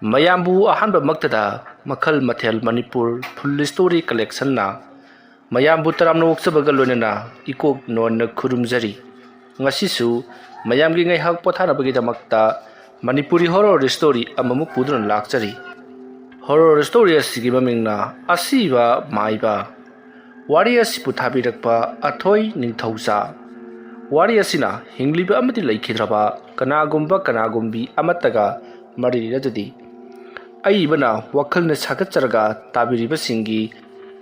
ꯃꯌꯥꯝꯕꯨ ꯑꯍꯥꯟꯕ ꯃꯛꯇꯗ ꯃꯈꯜ ꯃꯊꯦꯜ ꯃꯅꯤꯄꯨꯔ ꯐꯨꯜ ꯁ꯭ꯇꯣꯔꯤ ꯀꯂꯦꯛꯁꯟꯅ ꯃꯌꯥꯝꯕꯨ ꯇꯔꯥꯝꯅ ꯑꯣꯛꯆꯕꯒ ꯂꯣꯏꯅꯅ ꯏꯀꯣꯛ ꯅꯣꯟꯅ ꯈꯨꯔꯨꯝꯖꯔꯤ ꯉꯁꯤꯁꯨ ꯃꯌꯥꯝꯒꯤ ꯉꯩꯍꯥꯛ ꯄꯣꯊꯥꯅꯕꯒꯤꯗꯃꯛꯇ ꯃꯅꯤꯄꯨꯔꯤ ꯍꯣꯔꯔ ꯁ꯭ꯇꯣꯔꯤ ꯑꯃꯃꯨꯛ ꯄꯨꯗꯨꯅ ꯂꯥꯛꯆꯔꯤ ꯍꯣꯔꯔ ꯁ꯭ꯇꯣꯔꯤ ꯑꯁꯤꯒꯤ ꯃꯃꯤꯡꯅ ꯑꯁꯤꯕ ꯃꯥꯏꯕ ꯋꯥꯔꯤ ꯑꯁꯤꯕꯨ ꯊꯥꯕꯤꯔꯛꯄ ꯑꯊꯣꯏ ꯅꯤꯡꯊꯧꯖꯥ ꯋꯥꯔꯤ ꯑꯁꯤꯅ ꯍꯤꯡꯂꯤꯕ ꯑꯃꯗꯤ ꯂꯩꯈꯤꯗ꯭ꯔꯕ ꯀꯅꯥꯒꯨꯝꯕꯤ ꯑꯃꯠꯇꯒ ꯃꯔꯤ ꯂꯩꯅꯗꯨꯗꯤ ꯑꯏꯕꯅ ꯋꯥꯈꯜꯅ ꯁꯥꯒꯠꯆꯔꯒ ꯇꯥꯕꯤꯔꯤꯕꯁꯤꯡꯒꯤ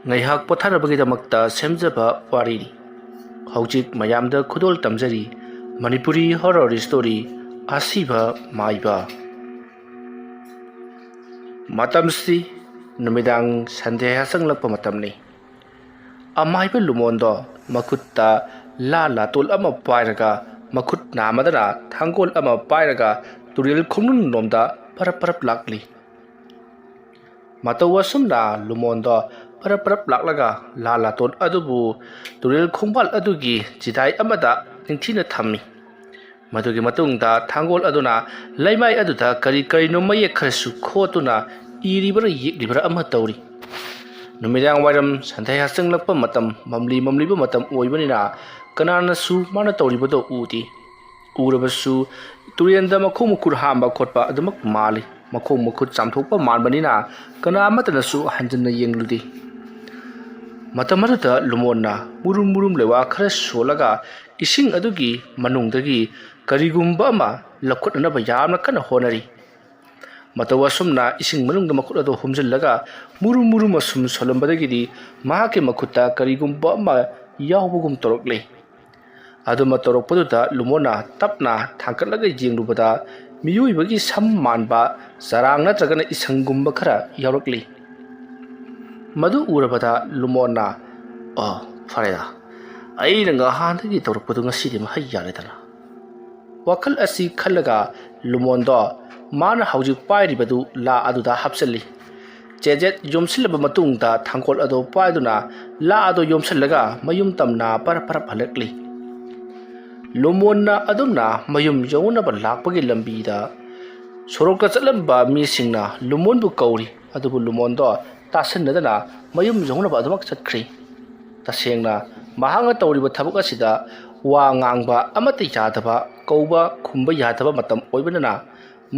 ꯉꯩꯍꯥꯛ ꯄꯣꯊꯥꯅꯕꯒꯤꯗꯃꯛꯇ ꯁꯦꯝꯖꯕ ꯋꯥꯔꯤꯅꯤ ꯍꯧꯖꯤꯛ ꯃꯌꯥꯝꯗ ꯈꯨꯗꯣꯜ ꯇꯝꯖꯔꯤ ꯃꯅꯤꯄꯨꯔꯤ ꯍꯣꯔꯔ ꯁ꯭ꯇꯣꯔꯤ ꯑꯁꯤꯕ ꯃꯥꯏꯕ ꯃꯇꯝꯁꯤ ꯅꯨꯃꯤꯗꯥꯡ ꯁꯟꯙ꯭ꯌꯥ ꯆꯪꯂꯛꯄ ꯃꯇꯝꯅꯤ ꯑꯃꯥꯏꯕ ꯂꯨꯃꯣꯟꯗꯣ ꯃꯈꯨꯠꯇ ꯂꯥꯇꯣꯜ ꯑꯃ ꯄꯥꯏꯔꯒ ꯃꯈꯨꯠ ꯅꯥꯝꯃꯗꯅ ꯊꯥꯡꯒꯣꯜ ꯑꯃ ꯄꯥꯏꯔꯒ ꯇꯨꯔꯦꯜ ꯈꯣꯡꯅꯨꯡꯂꯣꯝꯗ ꯄꯔꯞ ꯂꯥꯛꯂꯤ ꯃꯇꯧ ꯑꯁꯨꯝꯅ ꯂꯨꯃꯣꯟꯗꯣ ꯄꯔꯞ ꯂꯥꯛꯂꯒ ꯂꯥꯇꯣꯟ ꯑꯗꯨꯕꯨ ꯇꯨꯔꯦꯜ ꯈꯣꯡꯕꯥꯜ ꯑꯗꯨꯒꯤ ꯆꯤꯗꯥꯏ ꯑꯃꯗ ꯅꯤꯡꯊꯤꯅ ꯊꯝꯃꯤ ꯃꯗꯨꯒꯤ ꯃꯇꯨꯡꯗ ꯊꯥꯡꯒꯣꯜ ꯑꯗꯨꯅ ꯂꯩꯃꯥꯏ ꯑꯗꯨꯗ ꯀꯔꯤꯅꯣ ꯃꯌꯦꯛ ꯈꯔꯁꯨ ꯈꯣꯠꯇꯨꯅ ꯏꯔꯤꯕꯔ ꯌꯦꯛꯂꯤꯕꯔ ꯑꯃ ꯇꯧꯔꯤ ꯅꯨꯃꯤꯗꯥꯡ ꯋꯥꯏꯔꯝ ꯁꯟꯙ꯭ꯌꯥ ꯆꯪꯂꯛꯄ ꯃꯇꯝ ꯃꯝꯂꯤꯕ ꯃꯇꯝ ꯑꯣꯏꯕꯅꯤꯅ ꯀꯅꯥꯅꯁꯨ ꯃꯥꯅ ꯇꯧꯔꯤꯕꯗꯣ ꯎꯗꯦ ꯎꯔꯕꯁꯨ ꯇꯨꯔꯦꯟꯗ ꯃꯈꯣꯡ ꯃꯈꯨꯠ ꯍꯥꯝꯕ ꯈꯣꯠꯄ ꯑꯗꯨꯃꯛ ꯃꯥꯜꯂꯤ ꯃꯈꯣꯡ ꯃꯈꯨꯠ ꯆꯥꯝꯊꯣꯛꯄ ꯃꯥꯟꯕꯅꯤꯅ ꯀꯅꯥ ꯑꯃꯠꯇꯅꯁꯨ ꯍꯟꯖꯤꯟꯅ ꯌꯦꯡꯂꯨꯗꯦ ꯃꯇꯝ ꯑꯗꯨꯗ ꯂꯨꯃꯣꯟꯅ ꯃꯨꯔꯨꯝ ꯂꯩꯋꯥ ꯈꯔ ꯁꯣꯜꯂꯒ ꯏꯁꯤꯡ ꯑꯗꯨꯒꯤ ꯃꯅꯨꯡꯗꯒꯤ ꯀꯔꯤꯒꯨꯝꯕ ꯑꯃ ꯂꯧꯈꯠꯅꯅꯕ ꯌꯥꯝꯅ ꯀꯟꯅ ꯍꯣꯠꯅꯔꯤ ꯃꯇꯧ ꯑꯁꯨꯝꯅ ꯏꯁꯤꯡ ꯃꯅꯨꯡꯗ ꯃꯈꯨꯠ ꯑꯗꯨ ꯍꯨꯝꯖꯤꯜꯂꯒ ꯃꯨꯔꯨꯝ ꯑꯁꯨꯝ ꯁꯣꯜꯂꯝꯕꯗꯒꯤꯗꯤ ꯃꯍꯥꯛꯀꯤ ꯃꯈꯨꯠꯇ ꯀꯔꯤꯒꯨꯝꯕ ꯑꯃ ꯌꯥꯎꯕꯒꯨꯝ ꯇꯧꯔꯛꯂꯤ ꯑꯗꯨꯃ ꯇꯧꯔꯛꯄꯗꯨꯗ ꯂꯨꯃꯣꯟꯅ ꯇꯞꯅ ꯊꯥꯡꯀꯠꯂꯒ ꯌꯦꯡꯂꯨꯕꯗ ꯃꯤꯑꯣꯏꯕꯒꯤ ꯁꯝ ꯃꯥꯟꯕ ꯆꯔꯥꯡ ꯅꯠꯇ꯭ꯔꯒꯅ ꯏꯁꯪꯒꯨꯝꯕ ꯈꯔ ꯌꯥꯎꯔꯛꯂꯤ ꯃꯗꯨ ꯎꯔꯕꯗ ꯂꯨꯃꯣꯟꯅ ꯐꯔꯦꯗ ꯑꯩꯅ ꯉꯍꯥꯟꯗꯒꯤ ꯇꯧꯔꯛꯄꯗꯨ ꯉꯁꯤꯗꯤ ꯃꯍꯩ ꯌꯥꯜꯂꯦꯗꯅ ꯋꯥꯈꯜ ꯑꯁꯤ ꯈꯜꯂꯒ ꯂꯨꯃꯣꯟꯗꯣ ꯃꯥꯅ ꯍꯧꯖꯤꯛ ꯄꯥꯏꯔꯤꯕꯗꯨ ꯂꯥ ꯑꯗꯨꯗ ꯍꯥꯞꯆꯤꯜꯂꯤ ꯆꯦꯖꯦꯠ ꯌꯣꯝꯁꯤꯜꯂꯕ ꯃꯇꯨꯡꯗ ꯊꯥꯡꯒꯣꯜ ꯑꯗꯨ ꯄꯥꯏꯗꯨꯅ ꯂꯥ ꯑꯗꯨ ꯌꯣꯝꯁꯤꯜꯂꯒ ꯃꯌꯨꯝ ꯇꯝꯅ ꯄꯔꯞ ꯍꯜꯂꯛꯂꯤ ꯂꯨꯃꯣꯟꯅ ꯑꯗꯨꯝꯅ ꯃꯌꯨꯝ ꯌꯧꯅꯕ ꯂꯥꯛꯄꯒꯤ ꯂꯝꯕꯤꯗ ꯁꯣꯔꯣꯛꯇ ꯆꯠꯂꯝꯕ ꯃꯤꯁꯤꯡꯅ ꯂꯨꯃꯣꯟꯕꯨ ꯀꯧꯔꯤ ꯑꯗꯨꯕꯨ ꯂꯨꯃꯣꯟꯗꯣ ꯇꯥꯁꯟꯅꯗꯅ ꯃꯌꯨꯝ ꯌꯧꯅꯕ ꯑꯗꯨꯃꯛ ꯆꯠꯈ꯭ꯔꯤ ꯇꯁꯦꯡꯅ ꯃꯍꯥꯛꯅ ꯇꯧꯔꯤꯕ ꯊꯕꯛ ꯑꯁꯤꯗ ꯋꯥ ꯉꯥꯡꯕ ꯑꯃꯠꯇ ꯌꯥꯗꯕ ꯀꯧꯕ ꯈꯨꯝꯕ ꯌꯥꯗꯕ ꯃꯇꯝ ꯑꯣꯏꯕꯅꯤꯅ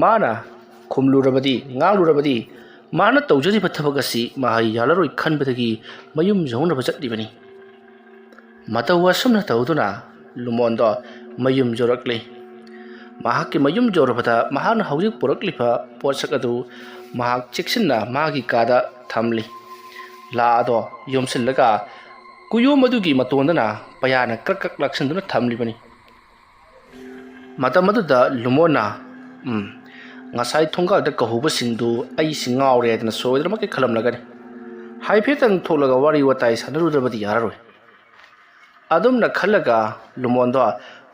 ꯃꯥꯅ ꯉꯥꯡꯂꯨꯔꯕꯗꯤ ꯃꯥꯅ ꯇꯧꯖꯔꯤꯕ ꯊꯕꯛ ꯑꯁꯤ ꯃꯍꯩ ꯌꯥꯜꯂꯔꯣꯏ ꯈꯟꯕꯗꯒꯤ ꯃꯌꯨꯝ ꯌꯧꯅꯕ ꯆꯠꯂꯤꯕꯅꯤ ꯃꯇꯧ ꯑꯁꯨꯝꯅ ꯇꯧꯗꯨꯅ ꯂꯨꯃꯣꯟꯗꯣ ꯃꯌꯨꯝ ꯌꯧꯔꯛꯂꯤ ꯃꯍꯥꯛꯀꯤ ꯃꯌꯨꯝ ꯌꯧꯔꯕꯗ ꯃꯍꯥꯛꯅ ꯍꯧꯖꯤꯛ ꯄꯨꯔꯛꯂꯤꯕ ꯄꯣꯠꯁꯛ ꯑꯗꯨ ꯃꯍꯥꯛ ꯆꯦꯛꯁꯤꯟꯅ ꯃꯥꯒꯤ ꯀꯥꯗ ꯊꯝꯂꯤ ꯂꯥ ꯑꯗꯣ ꯌꯣꯝꯁꯤꯜꯂꯒ ꯀꯨꯌꯣꯝ ꯑꯗꯨꯒꯤ ꯃꯇꯣꯟꯗꯅ ꯄꯌꯥꯅ ꯀ꯭ꯔꯛ ꯂꯥꯛꯁꯤꯟꯗꯨꯅ ꯊꯝꯂꯤꯕꯅꯤ ꯃꯇꯝ ꯑꯗꯨꯗ ꯂꯨꯃꯣꯟꯅ ꯉꯁꯥꯏ ꯊꯣꯡꯒꯥꯜꯗ ꯀꯧꯍꯧꯕꯁꯤꯡꯗꯨ ꯑꯩꯁꯤ ꯉꯥꯎꯔꯦ ꯍꯥꯏꯗꯅ ꯁꯣꯏꯗꯅꯃꯛꯀꯤ ꯈꯜꯂꯝꯂꯒꯅꯤ ꯍꯥꯏꯐꯦꯠꯇꯪ ꯊꯣꯛꯂꯒ ꯋꯥꯔꯤ ꯋꯥꯇꯥꯏ ꯁꯥꯟꯅꯔꯨꯗ꯭ꯔꯕꯗꯤ ꯌꯥꯔꯔꯣꯏ ꯑꯗꯨꯝꯅ ꯈꯜꯂꯒ ꯂꯨꯃꯣꯟꯗꯣ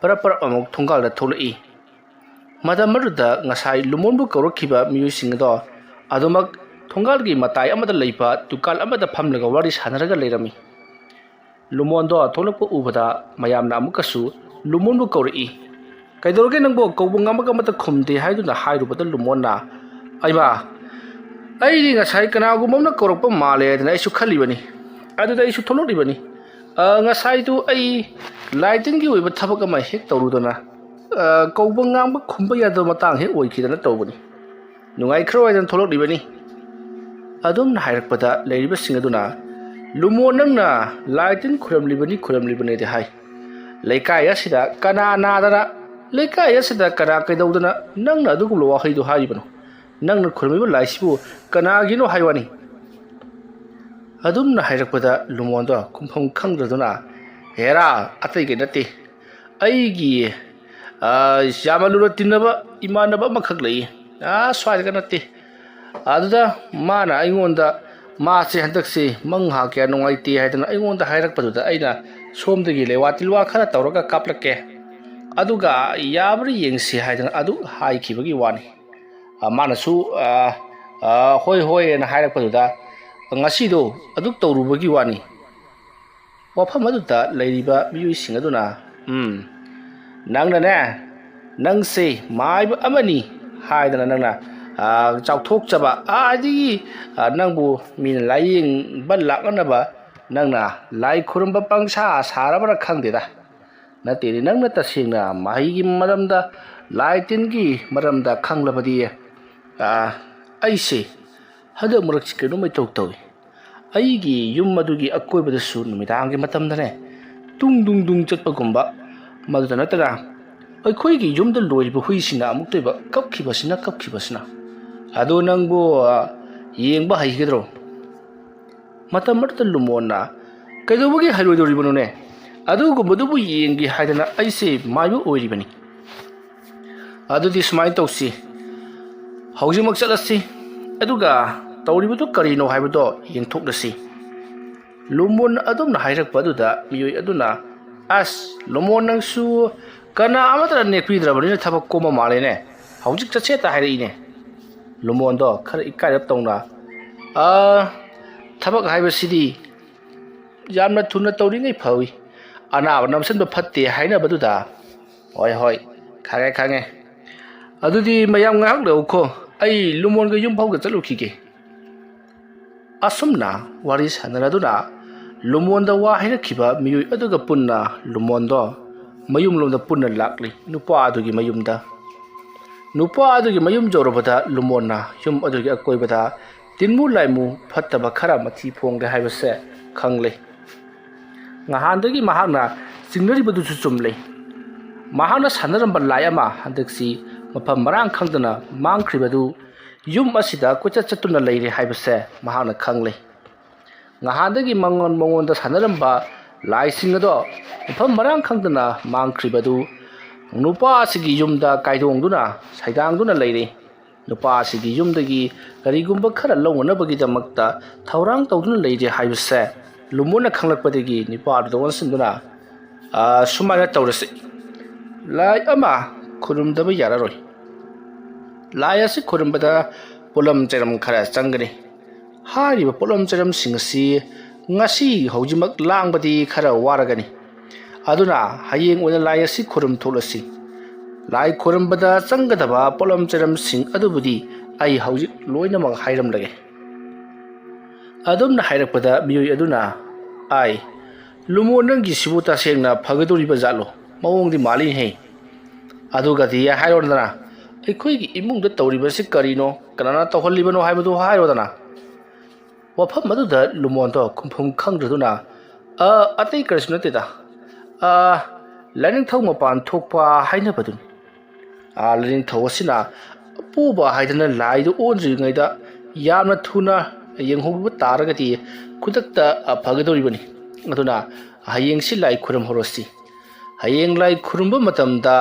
ꯄꯔꯞ ꯑꯃꯨꯛ ꯊꯣꯡꯒꯥꯜꯗ ꯊꯣꯛꯂꯛꯏ ꯃꯇꯝ ꯑꯗꯨꯗ ꯉꯁꯥꯏ ꯂꯨꯃꯣꯟꯕꯨ ꯀꯧꯔꯛꯈꯤꯕ ꯃꯤꯑꯣꯏꯁꯤꯡ ꯑꯗꯣ ꯑꯗꯨꯃꯛ ꯊꯣꯡꯒꯥꯜꯒꯤ ꯃꯇꯥꯏ ꯑꯃꯗ ꯂꯩꯕ ꯗꯨꯀꯥꯟ ꯑꯃꯗ ꯐꯝꯂꯒ ꯋꯥꯔꯤ ꯁꯥꯟꯅꯔꯒ ꯂꯩꯔꯝꯃꯤ ꯂꯨꯃꯣꯟꯗꯣ ꯊꯣꯛꯂꯛꯄ ꯎꯕꯗ ꯃꯌꯥꯝꯅ ꯑꯃꯨꯛꯀꯁꯨ ꯂꯨꯃꯣꯟꯕꯨ ꯀꯧꯔꯛꯏ ꯀꯩꯗꯧꯔꯒꯦ ꯅꯪꯕꯨ ꯀꯧꯕ ꯉꯝꯃꯒ ꯑꯃꯠꯇ ꯈꯨꯝꯗꯦ ꯍꯥꯏꯗꯨꯅ ꯍꯥꯏꯔꯨꯕꯗ ꯂꯨꯃꯣꯟꯅ ꯑꯩꯗꯤ ꯉꯁꯥꯏ ꯀꯅꯥꯒꯨꯝꯕ ꯑꯃꯅ ꯀꯧꯔꯛꯄ ꯃꯥꯜꯂꯦ ꯍꯥꯏꯗꯅ ꯑꯩꯁꯨ ꯈꯜꯂꯤꯕꯅꯤ ꯑꯗꯨꯗ ꯑꯩꯁꯨ ꯊꯣꯛꯂꯛꯂꯤꯕꯅꯤ ꯉꯁꯥꯏꯗꯨ ꯑꯩ ꯂꯥꯏꯇꯤꯟꯒꯤ ꯑꯣꯏꯕ ꯊꯕꯛ ꯑꯃ ꯍꯦꯛ ꯇꯧꯔꯨꯗꯅ ꯀꯧꯕ ꯉꯥꯡꯕ ꯈꯨꯝꯕ ꯌꯥꯗꯕ ꯃꯇꯥꯡ ꯍꯦꯛ ꯑꯣꯏꯈꯤꯗꯅ ꯇꯧꯕꯅꯤ ꯅꯨꯡꯉꯥꯏꯈ꯭ꯔꯣ ꯍꯥꯏꯗꯅ ꯊꯣꯛꯂꯛꯂꯤꯕꯅꯤ ꯑꯗꯨꯝꯅ ꯍꯥꯏꯔꯛꯄꯗ ꯂꯩꯔꯤꯕꯁꯤꯡ ꯑꯗꯨꯅ ꯂꯨꯃꯣꯟ ꯅꯪꯅ ꯂꯥꯏꯇꯤꯟ ꯈꯨꯔꯝꯂꯤꯕꯅꯤꯗꯤ ꯍꯥꯏ ꯂꯩꯀꯥꯏ ꯑꯁꯤꯗ ꯀꯅꯥ ꯅꯥꯗꯅ ꯂꯩꯀꯥꯏ ꯑꯁꯤꯗ ꯀꯅꯥ ꯀꯩꯗꯧꯗꯅ ꯅꯪꯅ ꯑꯗꯨꯒꯨꯝꯕ ꯋꯥꯍꯩꯗꯨ ꯍꯥꯏꯔꯤꯕꯅꯣ ꯅꯪꯅ ꯈꯨꯔꯝꯂꯤꯕ ꯂꯥꯏꯁꯤꯕꯨ ꯀꯅꯥꯒꯤꯅꯣ ꯍꯥꯏꯋꯥꯅꯤ ꯑꯗꯨꯝꯅ ꯍꯥꯏꯔꯛꯄꯗ ꯂꯨꯃꯣꯟꯗꯣ ꯈꯨꯝꯐꯝ ꯈꯪꯗ꯭ꯔꯗꯨꯅ ꯍꯦꯔꯥ ꯑꯇꯩꯒꯤ ꯅꯠꯇꯦ ꯑꯩꯒꯤ ꯌꯥꯝꯅ ꯂꯨꯅ ꯇꯤꯟꯅꯕ ꯏꯃꯥꯟꯅꯕ ꯑꯃꯈꯛ ꯂꯩ ꯁ꯭ꯋꯥꯏꯗꯒ ꯅꯠꯇꯦ ꯑꯗꯨꯗ ꯃꯥꯅ ꯑꯩꯉꯣꯟꯗ ꯃꯥꯁꯦ ꯍꯟꯗꯛꯁꯦ ꯃꯪꯍꯥ ꯀꯌꯥ ꯅꯨꯡꯉꯥꯏꯇꯦ ꯍꯥꯏꯗꯅ ꯑꯩꯉꯣꯟꯗ ꯍꯥꯏꯔꯛꯄꯗꯨꯗ ꯑꯩꯅ ꯁꯣꯝꯗꯒꯤ ꯂꯩꯋꯥ ꯇꯤꯜꯋꯥ ꯈꯔ ꯇꯧꯔꯒ ꯀꯥꯞꯂꯛꯀꯦ ꯑꯗꯨꯒ ꯌꯥꯕ꯭ꯔꯥ ꯌꯦꯡꯁꯤ ꯍꯥꯏꯗꯅ ꯑꯗꯨ ꯍꯥꯏꯈꯤꯕꯒꯤ ꯋꯥꯅꯤ ꯃꯥꯅꯁꯨ ꯍꯣꯏ ꯍꯥꯏꯅ ꯍꯥꯏꯔꯛꯄꯗꯨꯗ ꯉꯁꯤꯗꯣ ꯑꯗꯨꯛ ꯇꯧꯔꯨꯕꯒꯤ ꯋꯥꯅꯤ ꯋꯥꯐꯝ ꯑꯗꯨꯗ ꯂꯩꯔꯤꯕ ꯃꯤꯑꯣꯏꯁꯤꯡ ꯑꯗꯨꯅ ꯅꯪꯅꯅꯦ ꯅꯪꯁꯦ ꯃꯥꯏꯕ ꯑꯃꯅꯤ ꯍꯥꯏꯗꯅ ꯅꯪꯅ ꯆꯥꯎꯊꯣꯛꯆꯕ ꯑꯗꯒꯤ ꯅꯪꯕꯨ ꯃꯤꯅ ꯂꯥꯏꯌꯦꯡꯕ ꯂꯥꯛꯅꯅꯕ ꯅꯪꯅ ꯂꯥꯏ ꯈꯨꯔꯨꯝꯕ ꯄꯪꯁꯥ ꯁꯥꯔꯕ꯭ꯔꯥ ꯈꯪꯗꯦꯗ ꯅꯠꯇꯦꯗꯤ ꯅꯪꯅ ꯇꯁꯦꯡꯅ ꯃꯍꯩꯒꯤ ꯃꯔꯝꯗ ꯂꯥꯏ ꯇꯤꯟꯒꯤ ꯃꯔꯝꯗ ꯈꯪꯂꯕꯗꯤ ꯑꯩꯁꯦ ꯍꯟꯗꯛ ꯃꯔꯛꯁꯤ ꯀꯩꯅꯣꯝ ꯏꯇꯧ ꯇꯧꯏ ꯑꯩꯒꯤ ꯌꯨꯝ ꯑꯗꯨꯒꯤ ꯑꯀꯣꯏꯕꯗꯁꯨ ꯅꯨꯃꯤꯗꯥꯡꯒꯤ ꯃꯇꯝꯗꯅꯦ dung dung dung ꯆꯠꯄꯒꯨꯝꯕ ꯃꯗꯨꯗ ꯅꯠꯇꯅ ꯑꯩꯈꯣꯏꯒꯤ ꯌꯨꯝꯗ ꯂꯣꯏꯔꯤꯕ ꯍꯨꯏꯁꯤꯡꯅ ꯑꯃꯨꯛꯇꯣꯏꯕ ꯀꯞꯈꯤꯕꯁꯤꯅ ꯑꯗꯣ ꯅꯪꯕꯨ ꯌꯦꯡꯕ ꯍꯩꯒꯗ꯭ꯔꯣ ꯃꯇꯝ ꯑꯗꯨꯗ ꯂꯨꯃꯣꯟꯅ ꯀꯩꯗꯧꯕꯒꯤ ꯍꯩꯔꯣꯏꯗꯧꯔꯤꯕꯅꯣꯅꯦ ꯑꯗꯨꯒꯨꯝꯕꯗꯨꯕꯨ ꯌꯦꯡꯒꯦ ꯍꯥꯏꯗꯅ ꯑꯩꯁꯦ ꯃꯥꯏꯕ ꯑꯣꯏꯔꯤꯕꯅꯤ ꯑꯗꯨꯗꯤ ꯁꯨꯃꯥꯏꯅ ꯇꯧꯁꯤ ꯍꯧꯖꯤꯛꯃꯛ ꯆꯠꯂꯁꯤ ꯑꯗꯨꯒ ꯇꯧꯔꯤꯕꯗꯨ ꯀꯔꯤꯅꯣ ꯍꯥꯏꯕꯗꯣ ꯌꯦꯡꯊꯣꯛꯂꯁꯤ ꯂꯨꯃꯣꯟ ꯑꯗꯨꯝꯅ ꯍꯥꯏꯔꯛꯄ ꯑꯗꯨꯗ ꯃꯤꯑꯣꯏ ꯑꯗꯨꯅ ꯑꯁ ꯂꯨꯃꯣꯟ ꯅꯪꯁꯨ ꯀꯅꯥ ꯑꯃꯠꯇꯅ ꯅꯦꯛꯄꯤꯗ꯭ꯔꯕꯅꯤꯅ ꯊꯕꯛ ꯀꯣꯝꯕ ꯃꯥꯜꯂꯦꯅꯦ ꯍꯧꯖꯤꯛ ꯆꯠꯁꯦꯇ ꯍꯥꯏꯔꯛꯏꯅꯦ ꯂꯨꯃꯣꯟꯗꯣ ꯈꯔ ꯏꯀꯥꯏꯔꯞ ꯇꯧꯅ ꯊꯕꯛ ꯍꯥꯏꯕꯁꯤꯗꯤ ꯌꯥꯝꯅ ꯊꯨꯅ ꯇꯧꯔꯤꯉꯩ ꯐꯩ ꯑꯅꯥꯕ ꯅꯝꯁꯤꯟꯕ ꯐꯠꯇꯦ ꯍꯥꯏꯅꯕꯗꯨꯗ ꯍꯣꯏ ꯈꯪꯉꯦ ꯑꯗꯨꯗꯤ ꯃꯌꯥꯝ ꯉꯥꯏꯍꯥꯛ ꯂꯩꯎꯈꯣ ꯑꯩ ꯂꯨꯃꯣꯟꯒ ꯌꯨꯝ ꯐꯥꯎꯕ ꯆꯠꯂꯨꯈꯤꯒꯦ ꯑꯁꯨꯝꯅ ꯋꯥꯔꯤ ꯁꯥꯟꯅꯔꯗꯨꯅ ꯂꯨꯃꯣꯟꯗ ꯋꯥ ꯍꯩꯔꯛꯈꯤꯕ ꯃꯤꯑꯣꯏ ꯑꯗꯨꯒ ꯄꯨꯟꯅ ꯂꯨꯃꯣꯟꯗꯣ ꯃꯌꯨꯝꯂꯣꯝꯗ ꯄꯨꯟꯅ ꯂꯥꯛꯂꯤ ꯅꯨꯄꯥ ꯑꯗꯨꯒꯤ ꯃꯌꯨꯝꯗ ꯅꯨꯄꯥ ꯑꯗꯨꯒꯤ ꯃꯌꯨꯝ ꯌꯧꯔꯕꯗ ꯂꯨꯃꯣꯟꯅ ꯌꯨꯝ ꯑꯗꯨꯒꯤ ꯑꯀꯣꯏꯕꯗ ꯇꯤꯟꯃꯨ ꯂꯥꯏꯃꯨ ꯐꯠꯇꯕ ꯈꯔ ꯃꯊꯤ ꯐꯣꯡꯗꯦ ꯍꯥꯏꯕꯁꯦ ꯈꯪꯂꯦ ꯉꯍꯥꯟꯗꯒꯤ ꯃꯍꯥꯛꯅ ꯆꯤꯡꯅꯔꯤꯕꯗꯨꯁꯨ ꯆꯨꯝꯂꯦ ꯃꯍꯥꯛꯅ ꯁꯥꯟꯅꯔꯝꯕ ꯂꯥꯏ ꯑꯃ ꯍꯟꯗꯛꯁꯤ ꯃꯐꯝ ꯃꯔꯥꯡ ꯈꯪꯗꯅ ꯃꯥꯡꯈ꯭ꯔꯤꯕꯗꯨ ꯌꯨꯝ ꯑꯁꯤꯗ ꯀꯣꯏꯆꯠ ꯆꯠꯇꯨꯅ ꯂꯩꯔꯦ ꯍꯥꯏꯕꯁꯦ ꯃꯍꯥꯛꯅ ꯈꯪꯂꯦ ꯉꯍꯥꯟꯗꯒꯤ ꯃꯉꯣꯟꯗ ꯁꯥꯟꯅꯔꯝꯕ ꯂꯥꯏꯁꯤꯡ ꯑꯗꯣ ꯃꯐꯝ ꯃꯔꯥꯡ ꯈꯪꯗꯅ ꯃꯥꯡꯈ꯭ꯔꯤꯕꯗꯨ ꯅꯨꯄꯥ ꯑꯁꯤꯒꯤ ꯌꯨꯝꯗ ꯀꯥꯏꯗꯣꯡꯗꯨꯅ ꯁꯩꯗꯥꯡꯗꯨꯅ ꯂꯩꯔꯦ ꯅꯨꯄꯥ ꯑꯁꯤꯒꯤ ꯌꯨꯝꯗꯒꯤ ꯀꯔꯤꯒꯨꯝꯕ ꯈꯔ ꯂꯧꯅꯅꯕꯒꯤꯗꯃꯛꯇ ꯊꯧꯔꯥꯡ ꯇꯧꯗꯨꯅ ꯂꯩꯔꯦ ꯍꯥꯏꯕꯁꯦ ꯂꯨꯃꯣꯟꯅ ꯈꯪꯂꯛꯄꯗꯒꯤ ꯅꯨꯄꯥ ꯑꯗꯨꯗ ꯑꯣꯟꯁꯤꯟꯗꯨꯅ ꯁꯨꯃꯥꯏꯅ ꯇꯧꯔꯁꯤ ꯂꯥꯏ ꯑꯃ ꯈꯨꯔꯨꯝꯗꯕ ꯌꯥꯔꯔꯣꯏ ꯂꯥꯏ ꯑꯁꯤ ꯈꯨꯔꯨꯝꯕꯗ ꯄꯣꯠꯂꯝ ꯆꯩꯔꯝ ꯈꯔ ꯆꯪꯒꯅꯤ ꯍꯥꯏꯔꯤꯕ ꯄꯣꯠꯂꯝ ꯆꯩꯔꯝꯁꯤꯡ ꯑꯁꯤ ꯉꯁꯤ ꯍꯧꯖꯤꯛꯃꯛ ꯂꯥꯡꯕꯗꯤ ꯈꯔ ꯋꯥꯔꯒꯅꯤ ꯑꯗꯨꯅ ꯍꯌꯦꯡ ꯑꯣꯏꯅ ꯂꯥꯏ ꯑꯁꯤ ꯈꯨꯔꯨꯝ ꯊꯣꯛꯂꯁꯤ ꯂꯥꯏ ꯈꯨꯔꯨꯝꯕꯗ ꯆꯪꯒꯗꯕ ꯄꯣꯠꯂꯝ ꯆꯩꯔꯝꯁꯤꯡ ꯑꯗꯨꯕꯨꯗꯤ ꯑꯩ ꯍꯧꯖꯤꯛ ꯂꯣꯏꯅꯃꯛ ꯍꯥꯏꯔꯝꯂꯒꯦ ꯑꯗꯨꯝꯅ ꯍꯥꯏꯔꯛꯄꯗ ꯃꯤꯑꯣꯏ ꯑꯗꯨꯅ ꯂꯨꯃꯣꯟ ꯅꯪꯒꯤꯁꯤꯕꯨ ꯇꯁꯦꯡꯅ ꯐꯒꯗꯧꯔꯤꯕ ꯖꯥꯠꯂꯣ ꯃꯑꯣꯡꯗꯤ ꯃꯥꯜꯂꯤꯍꯦ ꯑꯗꯨꯒꯗꯤ ꯍꯥꯏꯔꯣꯗꯅ ꯑꯩꯈꯣꯏꯒꯤ ꯏꯃꯨꯡꯗ ꯇꯧꯔꯤꯕꯁꯤ ꯀꯔꯤꯅꯣ ꯀꯅꯥꯅ ꯇꯧꯍꯜꯂꯤꯕꯅꯣ ꯍꯥꯏꯕꯗꯨ ꯍꯥꯏꯔꯣꯗꯅ ꯋꯥꯐꯝ ꯑꯗꯨꯗ ꯂꯨꯃꯣꯟꯗꯣ ꯈꯨꯝꯐꯝ ꯈꯪꯗ꯭ꯔꯗꯨꯅ ꯑꯇꯩ ꯀꯔꯤꯁꯨ ꯅꯠꯇꯦꯗ ꯂꯥꯏꯅꯤꯡꯊꯧ ꯃꯄꯥꯟ ꯊꯣꯛꯄ ꯍꯥꯏꯅꯕꯗꯨꯅꯤ ꯂꯥꯏꯅꯤꯡꯊꯧ ꯑꯁꯤꯅ ꯄꯨꯕ ꯍꯥꯏꯗꯅ ꯂꯥꯏꯗꯨ ꯑꯣꯟꯗ꯭ꯔꯤꯉꯩꯗ ꯌꯥꯝꯅ ꯊꯨꯅ ꯌꯦꯡꯍꯧꯕ ꯇꯥꯔꯒꯗꯤ ꯈꯨꯗꯛꯇ ꯐꯒꯗꯧꯔꯤꯕꯅꯤ ꯑꯗꯨꯅ ꯍꯌꯦꯡꯁꯤ ꯂꯥꯏ ꯈꯨꯔꯨꯝꯍꯧꯔꯁꯤ ꯍꯌꯦꯡ ꯂꯥꯏ ꯈꯨꯔꯨꯝꯕ ꯃꯇꯝꯗ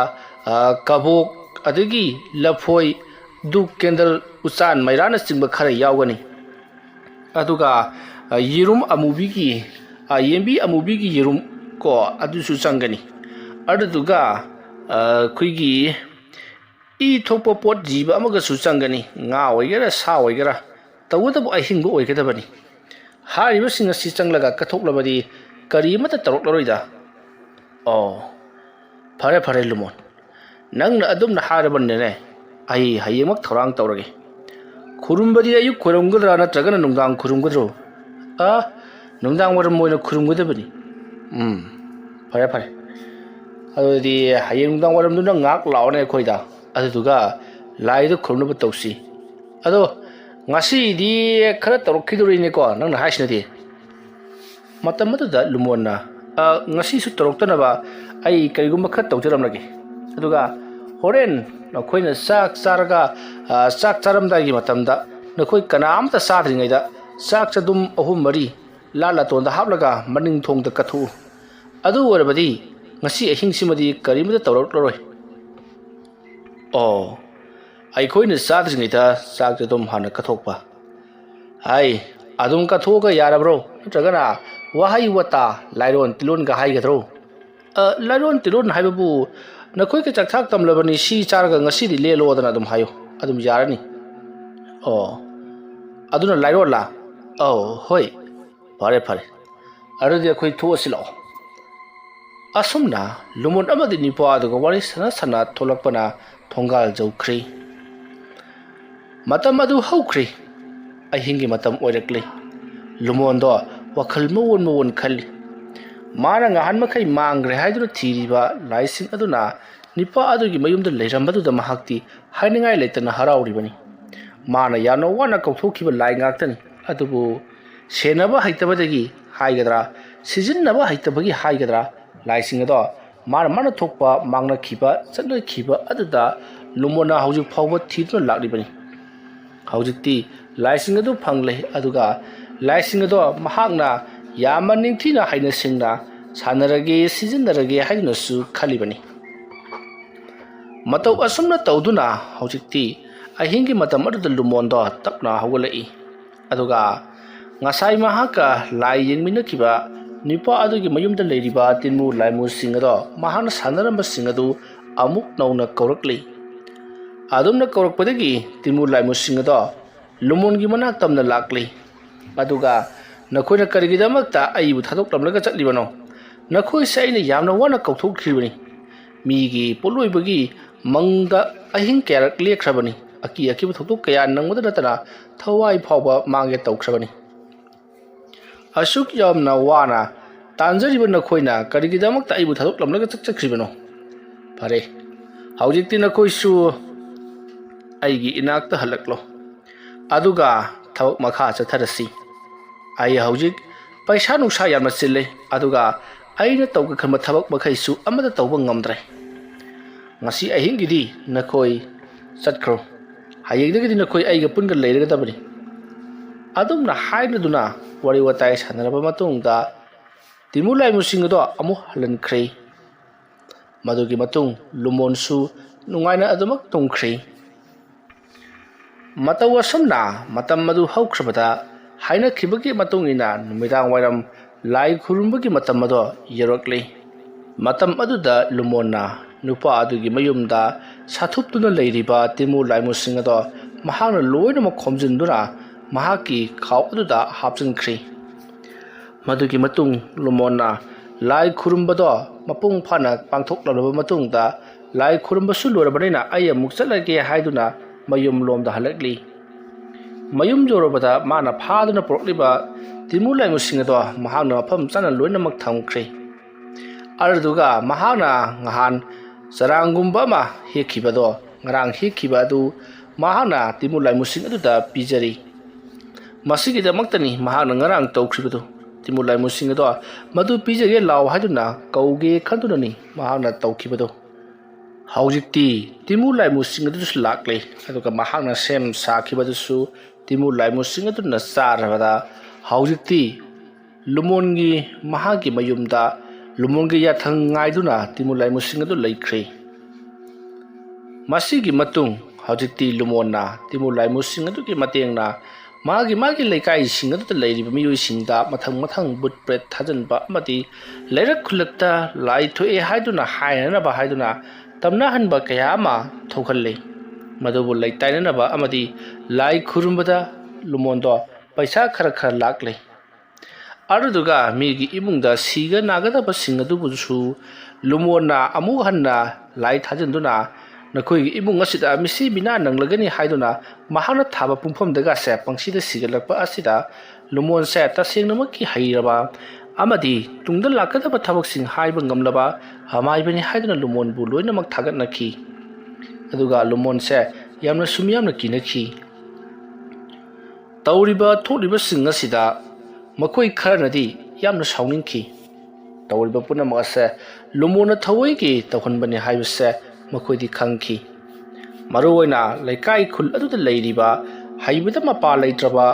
ꯀꯕꯣꯛ ꯑꯗꯒꯤ ꯂꯐꯣꯏ ꯗꯨꯛ ꯀꯦꯟꯗꯜ ꯎꯆꯥꯟ ꯃꯩꯔꯥꯅꯆꯤꯡꯕ ꯈꯔ ꯌꯥꯎꯒꯅꯤ ꯑꯗꯨꯒ ꯌꯦꯔꯨꯝ ꯑꯃꯨꯕꯤꯒꯤ ꯌꯦꯟꯕꯤ ꯑꯃꯨꯕꯤꯒꯤ ꯌꯦꯔꯨꯝ ꯀꯣ ꯑꯗꯨꯁꯨ ꯆꯪꯒꯅꯤ ꯑꯗꯨꯗꯨꯒ ꯑꯩꯈꯣꯏꯒꯤ ꯏ ꯊꯣꯛꯄ ꯄꯣꯠ ꯖꯤꯕ ꯑꯃꯒꯁꯨ ꯆꯪꯒꯅꯤ ꯉꯥ ꯑꯣꯏꯒꯦꯔꯥ ꯁꯥ ꯑꯣꯏꯒꯦꯔꯥ ꯇꯧꯕꯇꯕꯨ ꯑꯍꯤꯡꯕ ꯑꯣꯏꯒꯗꯕꯅꯤ ꯍꯥꯏꯔꯤꯕꯁꯤꯡ ꯑꯁꯤ ꯆꯪꯂꯒ ꯀꯠꯊꯣꯛꯂꯕꯗꯤ ꯀꯔꯤ ꯑꯃꯠꯇ ꯇꯧꯔꯛꯂꯔꯣꯏꯗ ꯐꯔꯦ ꯂꯨꯃꯣꯟ ꯅꯪꯅ ꯑꯗꯨꯝꯅ ꯍꯥꯏꯔꯕꯅꯤꯅꯦ ꯑꯩ ꯍꯌꯦꯡꯃꯛ ꯊꯧꯔꯥꯡ ꯇꯧꯔꯒꯦ ꯈꯨꯔꯨꯝꯕꯗꯤ ꯑꯌꯨꯛ ꯈꯨꯔꯨꯝꯒꯗ꯭ꯔꯥ ꯅꯠꯇ꯭ꯔꯒꯅ ꯅꯨꯡꯗꯥꯡ ꯈꯨꯔꯨꯝꯒꯗ꯭ꯔꯣ ꯅꯨꯡꯗꯥꯡ ꯋꯥꯏꯔꯝ ꯑꯣꯏꯅ ꯈꯨꯔꯨꯝꯒꯗꯕꯅꯤ ꯐꯔꯦ ꯑꯗꯨꯗꯤ ꯍꯌꯦꯡ ꯅꯨꯡꯗꯥꯡ ꯋꯥꯏꯔꯝꯗꯨꯅ ꯉꯥꯏꯍꯥꯛ ꯂꯥꯛꯑꯣꯅꯦ ꯑꯩꯈꯣꯏꯗ ꯑꯗꯨꯗꯨꯒ ꯂꯥꯏꯗꯨ ꯈꯨꯔꯨꯝꯅꯕ ꯇꯧꯁꯤ ꯑꯗꯣ ꯉꯁꯤꯗꯤ ಖꯔ ꯇꯧꯔꯛꯈꯤꯗꯣꯔꯤꯅꯦꯀꯣ ꯅꯪꯅ ꯍꯥꯏꯁꯤꯅꯗꯤ ꯃꯇꯝ ꯑꯗꯨꯗ ꯂꯨꯃꯣꯟꯅ ꯉꯁꯤꯁꯨ ꯇꯧꯔꯛꯇꯅꯕ ꯑꯩ ꯀꯔꯤꯒꯨꯝꯕꯈꯔ ꯇꯧꯖꯔꯝꯂꯒꯦ ꯑꯗꯨꯒ ꯍꯣꯔꯦꯟ ꯅꯈꯣꯏꯅ ꯆꯥꯛ ꯆꯥꯔꯒ ꯆꯥꯛ ꯆꯥꯔꯝꯗꯥꯏꯒꯤ ꯃꯇꯝꯗ ꯅꯈꯣꯏ ꯀꯅꯥꯝꯇ ꯆꯥꯗ꯭ꯔꯤꯉꯩꯗ ꯆꯥꯛ ꯆꯗꯨꯝ 3-4 ꯂꯥꯇꯣꯟꯗ ꯍꯥꯞꯂꯒ ꯃꯅꯤꯡ ꯊꯣꯡꯗ ꯀꯠꯊꯣꯛꯎ ꯑꯗꯨ ꯑꯣꯏꯔꯕꯗꯤ ꯉꯁꯤ ꯑꯍꯤꯡꯁꯤꯃꯗꯤ ꯀꯔꯤꯃꯇ ꯇꯧꯔꯛꯂꯔꯣই ꯑꯩꯈꯣꯏꯅ ꯆꯥꯗ꯭ꯔꯤꯉꯩꯗ ꯆꯥꯛ ꯆꯗꯨꯝ ꯍꯥꯟꯅ ꯀꯠꯊꯣꯛꯄ ꯑꯗꯨꯝ ꯀꯠꯊꯣꯛꯑꯒ ꯌꯥꯔꯕ꯭ꯔꯣ ꯅꯠꯇ꯭ꯔꯒꯅ ꯋꯥꯍꯩ ꯋꯥꯇꯥ ꯂꯥꯏꯔꯣꯟ ꯇꯤꯂꯣꯟꯒ ꯍꯥꯏꯒꯗ꯭ꯔꯣ ꯂꯥꯏꯔꯣꯟ ꯇꯤꯂꯣꯟ ꯍꯥꯏꯕꯕꯨ ꯅꯈꯣꯏꯒ ꯆꯥꯛꯊꯥꯛ ꯇꯝꯂꯕꯅꯤ ꯁꯤ ꯆꯥꯔꯒ ꯉꯁꯤꯗꯤ ꯂꯦꯜꯂꯣꯗꯅ ꯑꯗꯨꯝ ꯍꯥꯏꯌꯨ ꯑꯗꯨꯝ ꯌꯥꯔꯅꯤ ꯑꯗꯨꯅ ꯂꯥꯏꯔꯣꯟꯂꯥ ꯍꯣꯏ ꯐꯔꯦ ꯑꯗꯨꯗꯤ ꯑꯩꯈꯣꯏ ꯊꯣꯛꯑꯁꯤ ꯂꯥꯛꯑꯣ ꯑꯁꯨꯝꯅ ꯂꯨꯃꯣꯟ ꯑꯃꯗꯤ ꯅꯨꯄꯥ ꯑꯗꯨꯒ ꯋꯥꯔꯤ ꯁꯥꯟꯅ ꯊꯣꯛꯂꯛꯄꯅ ꯊꯣꯡꯒꯥꯜ ꯌꯧꯈ꯭ꯔꯦ Matam adu haukhri ahingi matam oirakli lumondo wakhal mawon khali mana ngahan makai mangre haiduna thiriba laising aduna nipa adugi mayumda leirambadu mahakti hainingai leitana harauribani mana yano wana kauthokiba lai ngaktani adubu senaba haitabadagi haigadra sijinnaba haitabagi haigadra laising ado mana thokpa mangna khiba chatna khiba aduda lumona haujuk phawba thiduna lakribani haujikti laising adu phangle aduga laising ado mahakna yama ningthina haina singna sanarage sijinnarage haina su khalibani matau asumna tawduna haujikti ahingi matam aduda lumondo tapna hawgalai aduga ngasai mahaka lai yengmina kiba nipa adugi mayumda leiriba tinmu laimu singado mahana sanaramba singadu amuk nauna kaurakli adumna kaurakpadagi tinmu laimu singado lumongi manak tamna lakli aduga nakoina karigidamakta aibu thadoklamlaga chatlibano nakoi saina yamna wana kauthokhribani migi poloibagi mangda ahin kerak lekhrabani aki akibu thoktok kaya nangmada natana thawai phawba mange tawkhrabani asuk yamna wana tanjariba nakoina karigidamakta aibu thadoklamlaga chakhribano phare haujikti nakoisu aigi inakta halaklo aduga thawak makha chatharasi ai haujik paisa nusa yamna chille aduga aina tawga khama thabak makhaisu amada tawba ngamdre ngasi ahingidi nakoi chatkro hayegdagidi nakoi aiga punga leiraga dabani adumna haina duna wari watai sanaraba matungda timulai musingdo amu halankhre madugi matung lumonsu nungaina adumak tungkhre matawa samna matam madu haukhrbada haina khibagi matungina numidang wairam lai khurumbugi matam ado yerakli matam aduda lumonna nupa adugi mayumda sathuptuna leiriba timu laimu singado mahana loina ma khomjinduna mahaki khaw aduda hapjinkhri madugi matung lumonna lai khurumbado mapung phana pangthoklaba matungda lai khurumbasu lorabanina ai amuk chalage haiduna mayum lomda halakli mayum jorobada mana phaduna porokliba timulai musingado mahana pham chana loina mak thamkhre arduga mahana ngahan sarangumba ma hekhibado ngarang hekhibadu mahana timulai musing aduda pijari masigi da maktani mahana ngarang tawkhribadu timulai musing ado madu pijage law haduna kauge khandunani mahana tawkhibado haujikti timulai musing adu lakle aduga mahana sem sakhibadu timulai musing adu na sarabada haujikti lumongi mahagi mayumda lumongi yathang ngaiduna timulai musing adu laikhre masigi matung haujikti lumonna timulai musing adu ki matengna magi laikai sing adu leiriba miyoi singda mathang butpret thajanba amati leirak khulakta lai thoe haiduna haina ba haiduna tamna hanba kayama thokhalle madubu laitaina ba amati lai khurumbada lumondo paisa khara lakle aruduga migi imungda siga nagada ba singadu busu lumona amu hanna lai thajanduna nakoi imung asida misi bina nanglagani haiduna mahana thaba pumphom daga se pangsida sigalakpa asida lumon se ta sengnamaki hairaba amadi tungda lakada ba thabak sing haiba ngamlaba hamaibani haiduna lumon bu loinamak thagat nakhi aduga lumon se yamna sumyamna kinakhi tawriba tholiba sing asida makoi kharanadi yamna sawningki tawriba punama ase lumona thawai ki tawhanbani haibase makoi di khangki maroina laikai khul aduda leiriba haibada mapa leitraba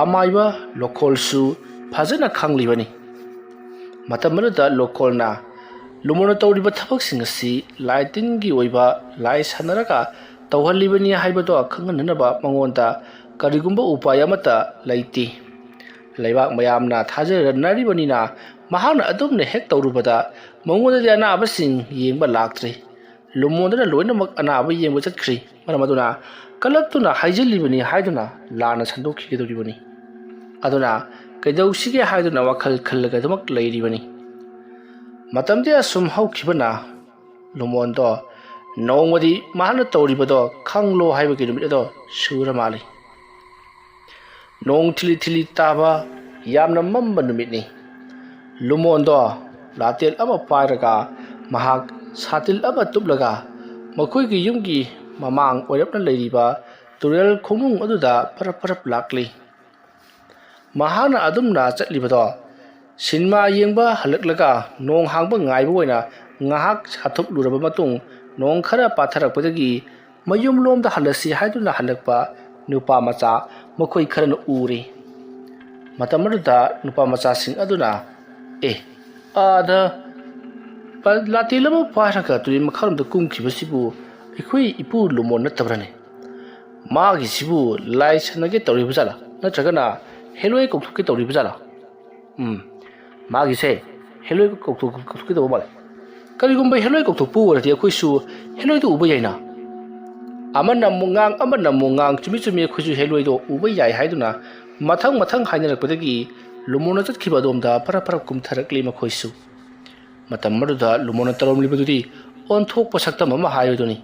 amaiba lokolsu phajana khanglibani matamada lokolna lumona tawriba thabak sing asi laitingi oiba lai sanaraga tawhalibani haibado khanganaba mangonda karigumba upaya mata laiti laibak mayamna thajaranaribanina mahana adumne hek tawrubada mangonda dana abasing yengba laktre lumondana loinamak anaba yengba chatkhri maramaduna kalaktuna haijalibani haiduna lana sandokhigadoribani aduna kaidawsige haiduna wakhal khallaga damak leiribani matamde asum haukhibana lumondo ꯅꯣꯡꯃꯗꯤ ꯃꯍꯥꯛꯅ ꯇꯧꯔꯤꯕꯗꯣ ꯈꯪꯂꯣ ꯍꯥꯏꯕꯒꯤ ꯅꯨꯃꯤꯠ ꯑꯗꯣ ꯁꯨꯔ ꯃꯥꯜꯂꯤ ꯅꯣꯡ ꯊꯤꯂꯤ ꯊꯤꯂꯤ ꯇꯥꯕ ꯌꯥꯝꯅ ꯃꯝꯕ ꯅꯨꯃꯤꯠꯅꯤ ꯂꯨꯃꯣꯟꯗꯣ ꯂꯥꯇꯦꯟ ꯑꯃ ꯄꯥꯏꯔꯒ ꯃꯍꯥꯛ ꯁꯥꯇꯤꯜ ꯑꯃ ꯇꯨꯞꯂꯒ ꯃꯈꯣꯏꯒꯤ ꯌꯨꯝꯒꯤ ꯃꯃꯥꯡ ꯑꯣꯏꯔꯞꯅ ꯂꯩꯔꯤꯕ ꯇꯨꯔꯦꯜ ꯈꯣꯡꯅꯨꯡ ꯑꯗꯨꯗ ꯐꯔꯞ ꯐꯔꯞ ꯂꯥꯛꯂꯤ ꯃꯍꯥꯛꯅ ꯑꯗꯨꯝꯅ ꯆꯠꯂꯤꯕꯗꯣ ꯁꯤꯅꯦꯃꯥ ꯌꯦꯡꯕ ꯍꯜꯂꯛꯂꯒ ꯅꯣꯡ ꯍꯥꯡꯕ ꯉꯥꯏꯕ ꯑꯣꯏꯅ ꯉꯥꯏꯍꯥꯛ ꯁꯥꯊꯨꯞꯂꯨꯔꯕ ꯃꯇꯨꯡ ꯅꯣꯡ ꯈꯔ ꯄꯥꯊꯔꯛꯄꯗꯒꯤ ꯃꯌꯨꯝꯂꯣꯝꯗ ꯍꯜꯂꯁꯤ ꯍꯥꯏꯗꯨꯅ ꯍꯜꯂꯛꯄ ꯅꯨꯄꯥ ꯃꯆꯥ ꯃꯈꯣꯏ ꯈꯔꯅ ꯎꯔꯤ ꯃꯇꯝ ꯑꯗꯨꯗ ꯅꯨꯄꯥ ꯃꯆꯥꯁꯤꯡ ꯑꯗꯨꯅ ꯑꯥꯗ ꯂꯥꯇꯦꯟ ꯑꯃ ꯄꯥꯏꯔꯒ ꯇꯨꯔꯦꯜ ꯃꯈꯥꯔꯣꯝꯗ ꯀꯨꯝꯈꯤꯕꯁꯤꯕꯨ ꯑꯩꯈꯣꯏ ꯏꯄꯨ ꯂꯨꯃꯣꯟ ꯅꯠꯇꯕ꯭ꯔꯅꯦ ꯃꯥꯒꯤꯁꯤꯕꯨ ꯂꯥꯏ ꯁꯥꯟꯅꯒꯦ ꯇꯧꯔꯤꯕ ꯖꯥꯠꯂꯥ ꯅꯠꯇ꯭ꯔꯒꯅ ꯍꯦꯂꯣꯏ ꯀꯧꯊꯣꯛꯀꯦ ꯇꯧꯔꯤꯕ ꯖꯥꯠꯂꯥ ꯃꯥꯒꯤꯁꯦ ꯍꯦꯂꯣꯏ ꯀꯧꯊꯣꯛꯀꯦ ꯇꯧꯕ ꯃꯥꯜꯂꯦ ꯀꯔꯤꯒꯨꯝꯕ ꯍꯦꯂꯣꯏ ꯀꯧꯊꯣꯛꯄ ꯑꯣꯏꯔꯗꯤ ꯑꯩꯈꯣꯏꯁꯨ ꯍꯦꯂꯣꯏꯗꯣ ꯎꯕ ꯌꯥꯏꯅ ꯑꯃꯅ ꯑꯃꯨꯛ ꯉꯥꯡ ꯆꯨꯝꯃꯤ ꯑꯩꯈꯣꯏꯁꯨ ꯍꯦꯂꯣꯏꯗꯣ ꯎꯕ ꯌꯥꯏ ꯍꯥꯏꯗꯨꯅ ꯃꯊꯪ ꯍꯥꯏꯅꯔꯛꯄꯗꯒꯤ ꯂꯨꯃꯣꯟꯅ ꯆꯠꯈꯤꯕ ꯑꯗꯣꯝꯗ ꯐꯔꯞ ꯀꯨꯝꯊꯔꯛꯂꯤ ꯃꯈꯣꯏꯁꯨ ꯃꯇꯝ ꯑꯗꯨꯗ ꯂꯨꯃꯣꯟꯅ ꯇꯧꯔꯝꯂꯤꯕꯗꯨꯗꯤ ꯑꯣꯟꯊꯣꯛꯄ ꯁꯛꯇꯝ ꯑꯃ ꯍꯥꯏꯕꯗꯨꯅꯤ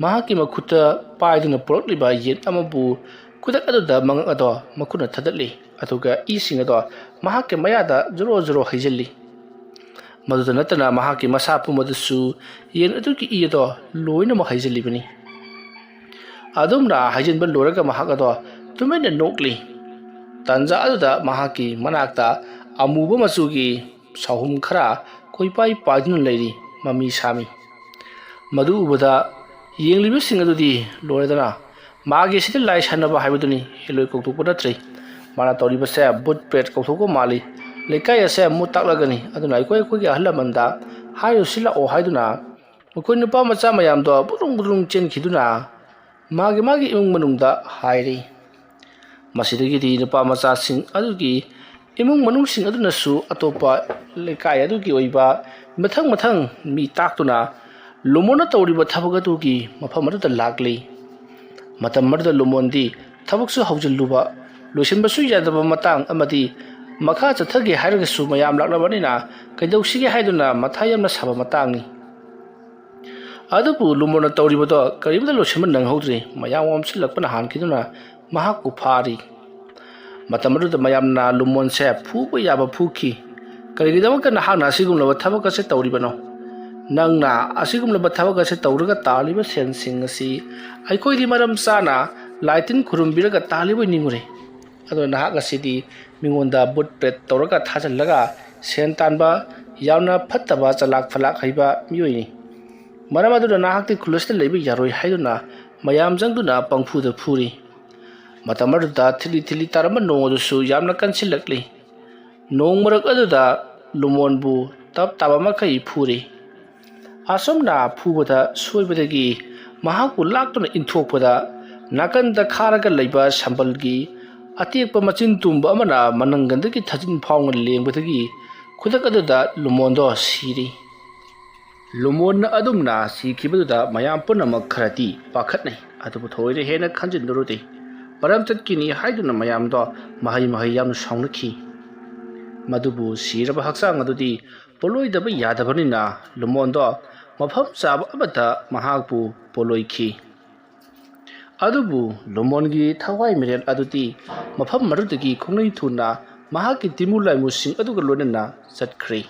ꯃꯍꯥꯛꯀꯤ ꯃꯈꯨꯠꯇ ꯄꯥꯏꯗꯨꯅ ꯄꯨꯔꯛꯂꯤꯕ ꯌꯦꯟ ꯑꯃꯕꯨ ꯈꯨꯗꯛ ꯑꯗꯨꯗ ꯃꯉꯛ ꯑꯗꯣ ꯃꯈꯨꯠꯅ ꯊꯗꯠꯂꯤ ꯑꯗꯨꯒ ꯏꯁꯤꯡ ꯑꯗꯣ ꯃꯍꯥꯛꯀꯤ ꯃꯌꯥꯗ ꯖꯣꯔꯣ ꯍꯩꯖꯤꯜꯂꯤ ꯃꯗꯨꯗ ꯅꯠꯇꯅ ꯃꯍꯥꯛꯀꯤ ꯃꯁꯥ ꯄꯨꯝꯕꯗꯁꯨ ꯌꯦꯟ ꯑꯗꯨꯒꯤ ꯏ ꯑꯗꯣ ꯂꯣꯏꯅꯃꯛ ꯍꯩꯖꯤꯜꯂꯤꯕꯅꯤ ꯑꯗꯨꯝꯅ ꯍꯩꯖꯤꯟꯕ ꯂꯣꯏꯔꯒ ꯃꯍꯥꯛ ꯑꯗꯣ ꯇꯨꯃꯤꯟꯅ ꯅꯣꯛꯂꯤ ꯇꯥꯟꯖꯥ ꯑꯗꯨꯗ ꯃꯍꯥꯛꯀꯤ ꯃꯅꯥꯛꯇ ꯑꯃꯨꯕ ꯃꯆꯨꯒꯤ ꯁꯥꯍꯨꯝ ꯈꯔ ꯀꯣꯏꯄꯥꯏ ꯄꯥꯏꯗꯨꯅ ꯂꯩꯔꯤ ꯃꯃꯤ ꯁꯥꯃꯤ ꯃꯗꯨ ꯎꯕꯗ ꯌꯦꯡꯂꯤꯕꯁꯤꯡ ꯑꯗꯨꯗꯤ ꯂꯣꯏꯔꯗꯅ ꯃꯥꯒꯤ ꯑꯁꯤꯗ ꯂꯥꯏ ꯁꯥꯟꯅꯕ ꯍꯥꯏꯕꯗꯨꯅꯤ ꯍꯦꯂꯣꯏ ꯀꯧꯊꯣꯛꯄ ꯅꯠꯇ꯭ꯔꯤ ꯃꯥꯅ ꯇꯧꯔꯤꯕꯁꯦ ꯕꯨꯠ ꯄ꯭ꯔꯦꯠ ꯀꯧꯊꯣꯛꯄ ꯃꯥꯜꯂꯤ ꯂꯩꯀꯥꯏ ꯑꯁꯦ ꯃꯨꯠ ꯇꯥꯛꯂꯒꯅꯤ ꯑꯗꯨꯅ ꯑꯩꯈꯣꯏꯒꯤ ꯑꯍꯜ ꯂꯃꯟꯗ ꯍꯥꯏꯔꯨꯁꯤ ꯂꯥꯛꯑꯣ ꯍꯥꯏꯗꯨꯅ ꯃꯈꯣꯏ ꯅꯨꯄꯥ ꯃꯆꯥ ꯃꯌꯥꯝꯗꯣ ꯕꯨꯗ꯭ꯔꯨꯡ ꯆꯦꯟꯈꯤꯗꯨꯅ ꯃꯥꯒꯤ ꯏꯃꯨꯡ ꯃꯅꯨꯡꯗ ꯍꯥꯏꯔꯤ ꯃꯁꯤꯗꯒꯤꯗꯤ ꯅꯨꯄꯥ ꯃꯆꯥꯁꯤꯡ ꯑꯗꯨꯒꯤ ꯏꯃꯨꯡ ꯃꯅꯨꯡꯁꯤꯡ ꯑꯗꯨꯅꯁꯨ ꯑꯇꯣꯞꯄ ꯂꯩꯀꯥꯏ ꯑꯗꯨꯒꯤ ꯑꯣꯏꯕ ꯃꯊꯪ ꯃꯤ ꯇꯥꯛꯇꯨꯅ ꯂꯨꯃꯣꯟꯅ ꯇꯧꯔꯤꯕ ꯊꯕꯛ ꯑꯗꯨꯒꯤ ꯃꯐꯝ ꯑꯗꯨꯗ ꯂꯥꯛꯂꯤ ꯃꯇꯝ ꯑꯗꯨꯗ ꯂꯨꯃꯣꯟꯗꯤ ꯊꯕꯛꯁꯨ ꯍꯧꯖꯤꯜꯂꯨꯕ ꯂꯣꯏꯁꯤꯟꯕꯁꯨ ꯌꯥꯗꯕ ꯃꯇꯥꯡ ꯑꯃꯗꯤ ꯃꯈꯥ ꯆꯠꯊꯒꯦ ꯍꯥꯏꯔꯒꯁꯨ ꯃꯌꯥꯝ ꯂꯥꯛꯂꯕꯅꯤꯅ ꯀꯩꯗꯧꯁꯤꯒꯦ ꯍꯥꯏꯗꯨꯅ ꯃꯊꯥ ꯌꯥꯝꯅ ꯁꯥꯕ ꯃꯇꯥꯡꯅꯤ ꯑꯗꯨꯕꯨ ꯂꯨꯃꯣꯟꯅ ꯇꯧꯔꯤꯕꯗꯣ ꯀꯔꯤꯝꯇ ꯂꯣꯏꯁꯤꯟꯕ ꯅꯪꯍꯧꯗ꯭ꯔꯤ ꯃꯌꯥꯝ ꯋꯥꯝꯁꯤꯜꯂꯛꯄꯅ ꯍꯥꯟꯈꯤꯗꯨꯅ ꯃꯍꯥꯛꯄꯨ ꯐꯥꯔꯤ ꯃꯇꯝ ꯑꯗꯨꯗ ꯃꯌꯥꯝꯅ ꯂꯨꯃꯣꯟꯁꯦ ꯐꯨꯕ ꯌꯥꯕ ꯐꯨꯈꯤ ꯀꯔꯤꯒꯤꯗꯃꯛꯇ ꯅꯍꯥꯛꯅ ꯑꯁꯤꯒꯨꯝꯂꯕ ꯊꯕꯛ ꯑꯁꯤ ꯇꯧꯔꯤꯕꯅꯣ ꯅꯪꯅ ꯑꯁꯤꯒꯨꯝꯂꯕ ꯊꯕꯛ ꯑꯁꯤ ꯇꯧꯔꯒ ꯇꯥꯜꯂꯤꯕ ꯁꯦꯟꯁꯤꯡ ꯑꯁꯤ ꯑꯩꯈꯣꯏꯗꯤ ꯃꯔꯝ ꯆꯥꯅ ꯂꯥꯏꯇꯤꯟ ꯈꯨꯔꯨꯝꯕꯤꯔꯒ ꯇꯥꯜꯂꯤꯕꯣꯏ ꯅꯤꯡꯉꯨꯔꯦ ꯑꯗꯨꯅ ꯅꯍꯥꯛ ꯑꯁꯤꯗꯤ ꯃꯤꯉꯣꯟꯗ ꯕꯨꯠ ꯄ꯭ꯔꯦꯠ ꯇꯧꯔꯒ ꯊꯥꯖꯤꯜꯂꯒ ꯁꯦꯟ ꯇꯥꯟꯕ ꯌꯥꯝꯅ ꯐꯠꯇꯕ ꯆꯂꯥꯛ ꯐꯂꯥꯛ ꯍꯩꯕ ꯃꯤꯑꯣꯏꯅꯤ ꯃꯔꯝ ꯑꯗꯨꯅ ꯅꯍꯥꯛꯇꯤ ꯈꯨꯜ ꯑꯁꯤꯗ ꯂꯩꯕ ꯌꯥꯔꯣꯏ ꯍꯥꯏꯗꯨꯅ ꯃꯌꯥꯝ ꯆꯪꯗꯨꯅ ꯄꯪꯐꯨꯗ ꯐꯨꯔꯤ ꯃꯇꯝ ꯑꯗꯨꯗ ꯊꯤꯂꯤ ꯇꯥꯔꯝꯕ ꯅꯣꯡ ꯑꯗꯨꯁꯨ ꯌꯥꯝꯅ ꯀꯟꯁꯤꯜꯂꯛꯂꯤ ꯅꯣꯡ ꯃꯔꯛ ꯑꯗꯨꯗ ꯂꯨꯃꯣꯟꯕꯨ ꯇꯞ ꯇꯥꯕ ꯃꯈꯩ ꯐꯨꯔꯤ ꯑꯁꯨꯝꯅ ꯐꯨꯕꯗ ꯁꯣꯏꯕꯗꯒꯤ ꯃꯍꯥꯛꯄꯨ ꯂꯥꯛꯇꯨꯅ ꯏꯟꯊꯣꯛꯄꯗ ꯅꯥꯀꯟꯗ ꯈꯥꯔꯒ ꯂꯩꯕ ꯁꯝꯕꯜꯒꯤ ꯑꯇꯦꯛꯄ ꯃꯆꯤꯟ ꯇꯨꯝꯕ ꯑꯃꯅ ꯃꯅꯪꯒꯟꯗꯒꯤ ꯊꯥꯖꯤꯟ ꯐꯥꯎꯅ ꯂꯦꯡꯕꯗꯒꯤ ꯈꯨꯗꯛ ꯑꯗꯨꯗ ꯂꯨꯃꯣꯟꯗꯣ ꯁꯤꯔꯤ ꯂꯨꯃꯣꯟꯅ ꯑꯗꯨꯝꯅ ꯁꯤꯈꯤꯕꯗꯨꯗ ꯃꯌꯥꯝ ꯄꯨꯝꯅꯃꯛ ꯈꯔꯗꯤ ꯄꯥꯈꯠꯅꯩ ꯑꯗꯨꯕꯨ ꯊꯣꯏꯅ ꯍꯦꯟꯅ ꯈꯟꯖꯤꯟꯅꯔꯨꯗꯦ ꯃꯔꯝ ꯆꯠꯈꯤꯅꯤ ꯍꯥꯏꯗꯨꯅ ꯃꯌꯥꯝꯗꯣ ꯃꯍꯩ ꯌꯥꯝꯅ ꯁꯥꯎꯅꯈꯤ ꯃꯗꯨꯕꯨ ꯁꯤꯔꯕ ꯍꯛꯆꯥꯡ ꯑꯗꯨꯗꯤ ꯄꯣꯂꯣꯏꯗꯕ ꯌꯥꯗꯕꯅꯤꯅ ꯂꯨꯃꯣꯟꯗꯣ ꯃꯐꯝ ꯆꯥꯕ ꯑꯃꯗ ꯃꯍꯥꯛꯄꯨ ꯄꯣꯂꯣꯏꯈꯤ ꯑꯗꯨꯕꯨ ꯂꯨꯃꯣꯟꯒꯤ ꯊꯋꯥꯏ ꯃꯤꯔꯦꯜ ꯑꯗꯨꯗꯤ ꯃꯐꯝ ꯑꯗꯨꯗꯒꯤ ꯈꯣꯡꯅꯩ ꯊꯨꯅ ꯃꯍꯥꯛꯀꯤ ꯇꯤꯃꯨ ꯂꯥꯏꯃꯨꯁꯤꯡ ꯑꯗꯨꯒ ꯂꯣꯏꯅꯅ ꯆꯠꯈ꯭ꯔꯤ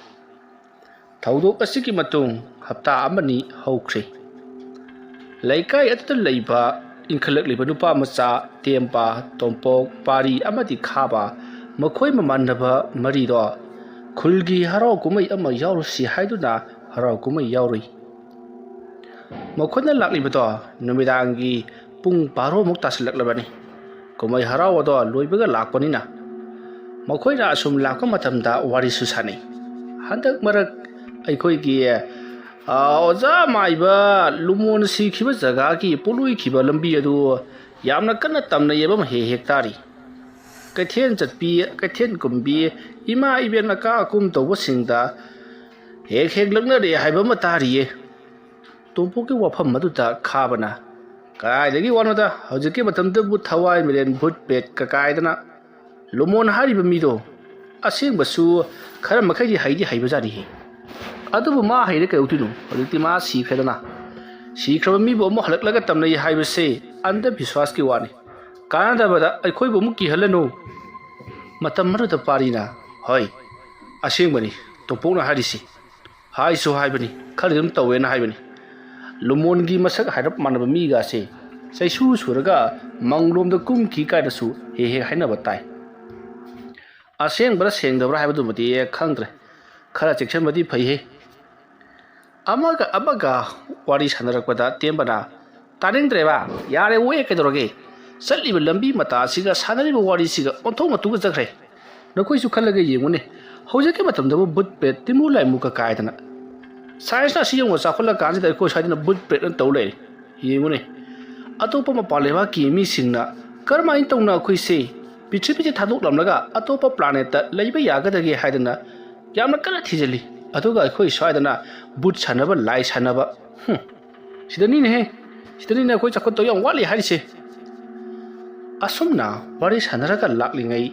ꯊꯧꯗꯣꯛ ꯑꯁꯤꯒꯤ ꯃꯇꯨꯡ ꯍꯞꯇꯥ ꯑꯃꯅꯤ ꯍꯧꯈ꯭ꯔꯤ ꯂꯩꯀꯥꯏ ꯑꯗꯨꯗ ꯂꯩꯕ ꯏꯟꯈꯠꯂꯛꯂꯤꯕ ꯅꯨꯄꯥ ꯃꯆꯥ ꯇꯦꯝꯄꯥ ꯇꯣꯝꯄꯣꯛ ꯄꯥꯔꯤ ꯑꯃꯗꯤ ꯈꯥꯕ ꯃꯈꯣꯏ ꯃꯃꯥꯟꯅꯕ ꯃꯔꯤꯗꯣ ꯈꯨꯜꯒꯤ ꯍꯔꯥꯎ ꯀꯨꯝꯍꯩ ꯑꯃ ꯌꯥꯎꯔꯨꯁꯤ ꯍꯥꯏꯗꯨꯅ ꯍꯔꯥꯎ ꯀꯨꯝꯍꯩ ꯌꯥꯎꯔꯨꯏ ꯃꯈꯣꯏꯅ ꯂꯥꯛꯂꯤꯕꯗꯣ ꯅꯨꯃꯤꯗꯥꯡꯒꯤ ꯄꯨꯡ 12ꯃꯨꯛ ꯇꯥꯁꯤꯜꯂꯛꯂꯕꯅꯤ ꯀꯨꯝꯍꯩ ꯍꯔꯥꯎ ꯑꯗꯣ ꯂꯣꯏꯕꯒ ꯂꯥꯛꯄꯅꯤꯅ ꯃꯈꯣꯏꯅ ꯑꯁꯨꯝ ꯂꯥꯛꯄ ꯃꯇꯝꯗ ꯋꯥꯔꯤꯁꯨ ꯁꯥꯟꯅꯩ ꯍꯟꯗꯛ ꯃꯔꯛ ꯑꯩꯈꯣꯏꯒꯤ ꯑꯣꯖꯥ ꯃꯥꯏꯕ ꯂꯨꯃꯣꯟ ꯁꯤꯈꯤꯕ ꯖꯒꯥꯒꯤ ꯄꯣꯂꯣꯏꯈꯤꯕ ꯂꯝꯕꯤ ꯑꯗꯨ ꯌꯥꯝꯅ ꯀꯟꯅ ꯇꯝꯅꯩꯕ ꯑꯃ ꯍꯦꯛ ꯇꯥꯔꯤ ꯀꯩꯊꯦꯜ ꯆꯠꯄꯤ ꯀꯩꯊꯦꯜ ꯀꯨꯝꯕꯤ ꯏꯃꯥ ꯏꯕꯦꯟ ꯑꯀꯥ ꯑꯀꯨꯝ ꯇꯧꯕꯁꯤꯡꯗ ꯍꯦꯛ ꯂꯛꯅꯔꯦ ꯍꯥꯏꯕ ꯑꯃ ꯇꯥꯔꯤꯌꯦ ꯇꯣꯝꯄꯣꯛꯀꯤ ꯋꯥꯐꯝ ꯑꯗꯨꯗ ꯈꯥꯕꯅ ꯀꯗꯥꯏꯗꯒꯤ ꯋꯥꯅꯣꯗ ꯍꯧꯖꯤꯛꯀꯤ ꯃꯇꯝꯗꯕꯨ ꯊꯋꯥꯏ ꯃꯤꯔꯦꯟ ꯚꯨꯠ ꯄꯦꯠ ꯀꯥꯏꯗꯅ ꯂꯨꯃꯣꯟ ꯍꯥꯏꯔꯤꯕ ꯃꯤꯗꯣ ꯑꯁꯦꯡꯕꯁꯨ ꯈꯔ ꯃꯈꯩꯗꯤ ꯍꯩꯕꯖꯥꯠꯅꯤꯍꯦ ꯑꯗꯨꯕꯨ ꯃꯥ ꯍꯩꯔꯦ ꯀꯩꯗꯧꯗꯣꯏꯅꯣ ꯍꯧꯖꯤꯛꯇꯤ ꯃꯥ ꯁꯤꯈ꯭ꯔꯦꯗꯅ ꯁꯤꯈ꯭ꯔꯕ ꯃꯤꯕꯨ ꯑꯃꯨꯛ ꯍꯜꯂꯛꯂꯒ ꯇꯝꯅꯩ ꯍꯥꯏꯕꯁꯤ ꯑꯟꯙꯕꯤꯁ꯭ꯋꯥꯁꯀꯤ ꯋꯥꯅꯤ ꯀꯥꯟꯅꯗꯕꯗ ꯑꯩꯈꯣꯏꯕꯨ ꯑꯃꯨꯛ ꯀꯤꯍꯜꯂꯅꯨ ꯃꯇꯝ ꯑꯗꯨꯗ ꯄꯥꯔꯤꯅ ꯍꯣꯏ ꯑꯁꯦꯡꯕꯅꯤ ꯇꯣꯝꯄꯣꯛꯅ ꯍꯥꯏꯔꯤꯁꯤ ꯍꯥꯏꯁꯨ ꯍꯥꯏꯕꯅꯤ ꯈꯔꯗꯤ ꯑꯗꯨꯝ ꯇꯧꯋꯦꯅ ꯍꯥꯏꯕꯅꯤ ꯂꯨꯃꯣꯟꯒꯤ ꯃꯁꯛ ꯍꯥꯏꯔꯞ ꯃꯥꯟꯅꯕ ꯃꯤꯒꯥꯁꯦ ꯆꯩꯁꯨ ꯁꯨꯔꯒ ꯃꯪꯂꯣꯝꯗ ꯀꯨꯝꯈꯤ ꯀꯥꯏꯅꯁꯨ ꯍꯦꯛ ꯍꯦꯛ ꯍꯥꯏꯅꯕ ꯇꯥꯏ ꯑꯁꯦꯡꯕ꯭ꯔꯥ ꯁꯦꯡꯗꯕ꯭ꯔꯥ ꯍꯥꯏꯕꯗꯨꯃꯗꯤ ꯈꯪꯗ꯭ꯔꯦ ꯈꯔ ꯆꯦꯛꯁꯤꯟꯕꯗꯤ ꯐꯩꯍꯦ ꯑꯃꯒ ꯋꯥꯔꯤ ꯁꯥꯟꯅꯔꯛꯄꯗ ꯇꯦꯝꯕꯅ ꯇꯥꯅꯤꯡꯗ꯭ꯔꯦꯕ ꯌꯥꯔꯦ ꯋꯦ ꯀꯩꯗꯧꯔꯒꯦ ꯆꯠꯂꯤꯕ ꯂꯝꯕꯤ ꯃꯇꯥ ꯑꯁꯤꯒ ꯁꯥꯟꯅꯔꯤꯕ ꯋꯥꯔꯤꯁꯤꯒ ꯑꯣꯟꯊꯣꯛꯅ ꯇꯨꯒꯠꯆꯈ꯭ꯔꯦ ꯅꯈꯣꯏꯁꯨ ꯈꯜꯂꯒ ꯌꯦꯡꯉꯨꯅꯦ ꯍꯧꯖꯤꯛꯀꯤ ꯃꯇꯝꯗꯕꯨ ꯕꯨꯠ ꯄ꯭ꯔꯦꯠ ꯇꯤꯃꯨ ꯂꯥꯏꯃꯨꯛꯀ ꯀꯥꯏꯗꯅ ꯁꯥꯏꯟꯁꯅ ꯑꯁꯤ ꯌꯦꯡꯉꯣ ꯆꯥꯎꯈꯠꯂꯀꯥꯟꯁꯤꯗ ꯑꯩꯈꯣꯏ ꯁ꯭ꯋꯥꯏꯗꯅ ꯕꯨꯠ ꯄ꯭ꯔꯦꯠꯅ ꯇꯧ ꯂꯩꯔꯦ ꯌꯦꯡꯉꯨꯅꯦ ꯑꯇꯣꯞꯄ ꯃꯄꯥꯟ ꯂꯩꯕꯥꯛꯀꯤ ꯃꯤꯁꯤꯡꯅ ꯀꯔꯝꯍꯥꯏꯅ ꯇꯧꯅ ꯑꯩꯈꯣꯏꯁꯦ ꯄ꯭ꯔꯤꯊꯤꯕꯤꯁꯦ ꯊꯥꯗꯣꯛꯂꯝꯂꯒ ꯑꯇꯣꯞꯄ ꯄ꯭ꯂꯥꯅꯦꯠꯇ ꯂꯩꯕ ꯌꯥꯒꯗꯒꯦ ꯍꯥꯏꯗꯅ ꯌꯥꯝꯅ ꯀꯟꯅ ꯊꯤꯖꯤꯜꯂꯤ ꯑꯗꯨꯒ ꯑꯩꯈꯣꯏ ꯁ꯭ꯋꯥꯏꯗꯅ ꯕꯨꯠ ꯁꯥꯟꯅꯕ ꯂꯥꯏ ꯁꯥꯟꯅꯕ ꯁꯤꯗꯅꯤꯅꯦ ꯑꯩꯈꯣꯏ ꯆꯥꯎꯈꯠꯇꯧ ꯌꯥꯝ ꯋꯥꯠꯂꯤ ꯍꯥꯏꯔꯤꯁꯦ ꯑꯁꯨꯝꯅ ꯋꯥꯔꯤ ꯁꯥꯟꯅꯔꯒ ꯂꯥꯛꯂꯤꯉꯩ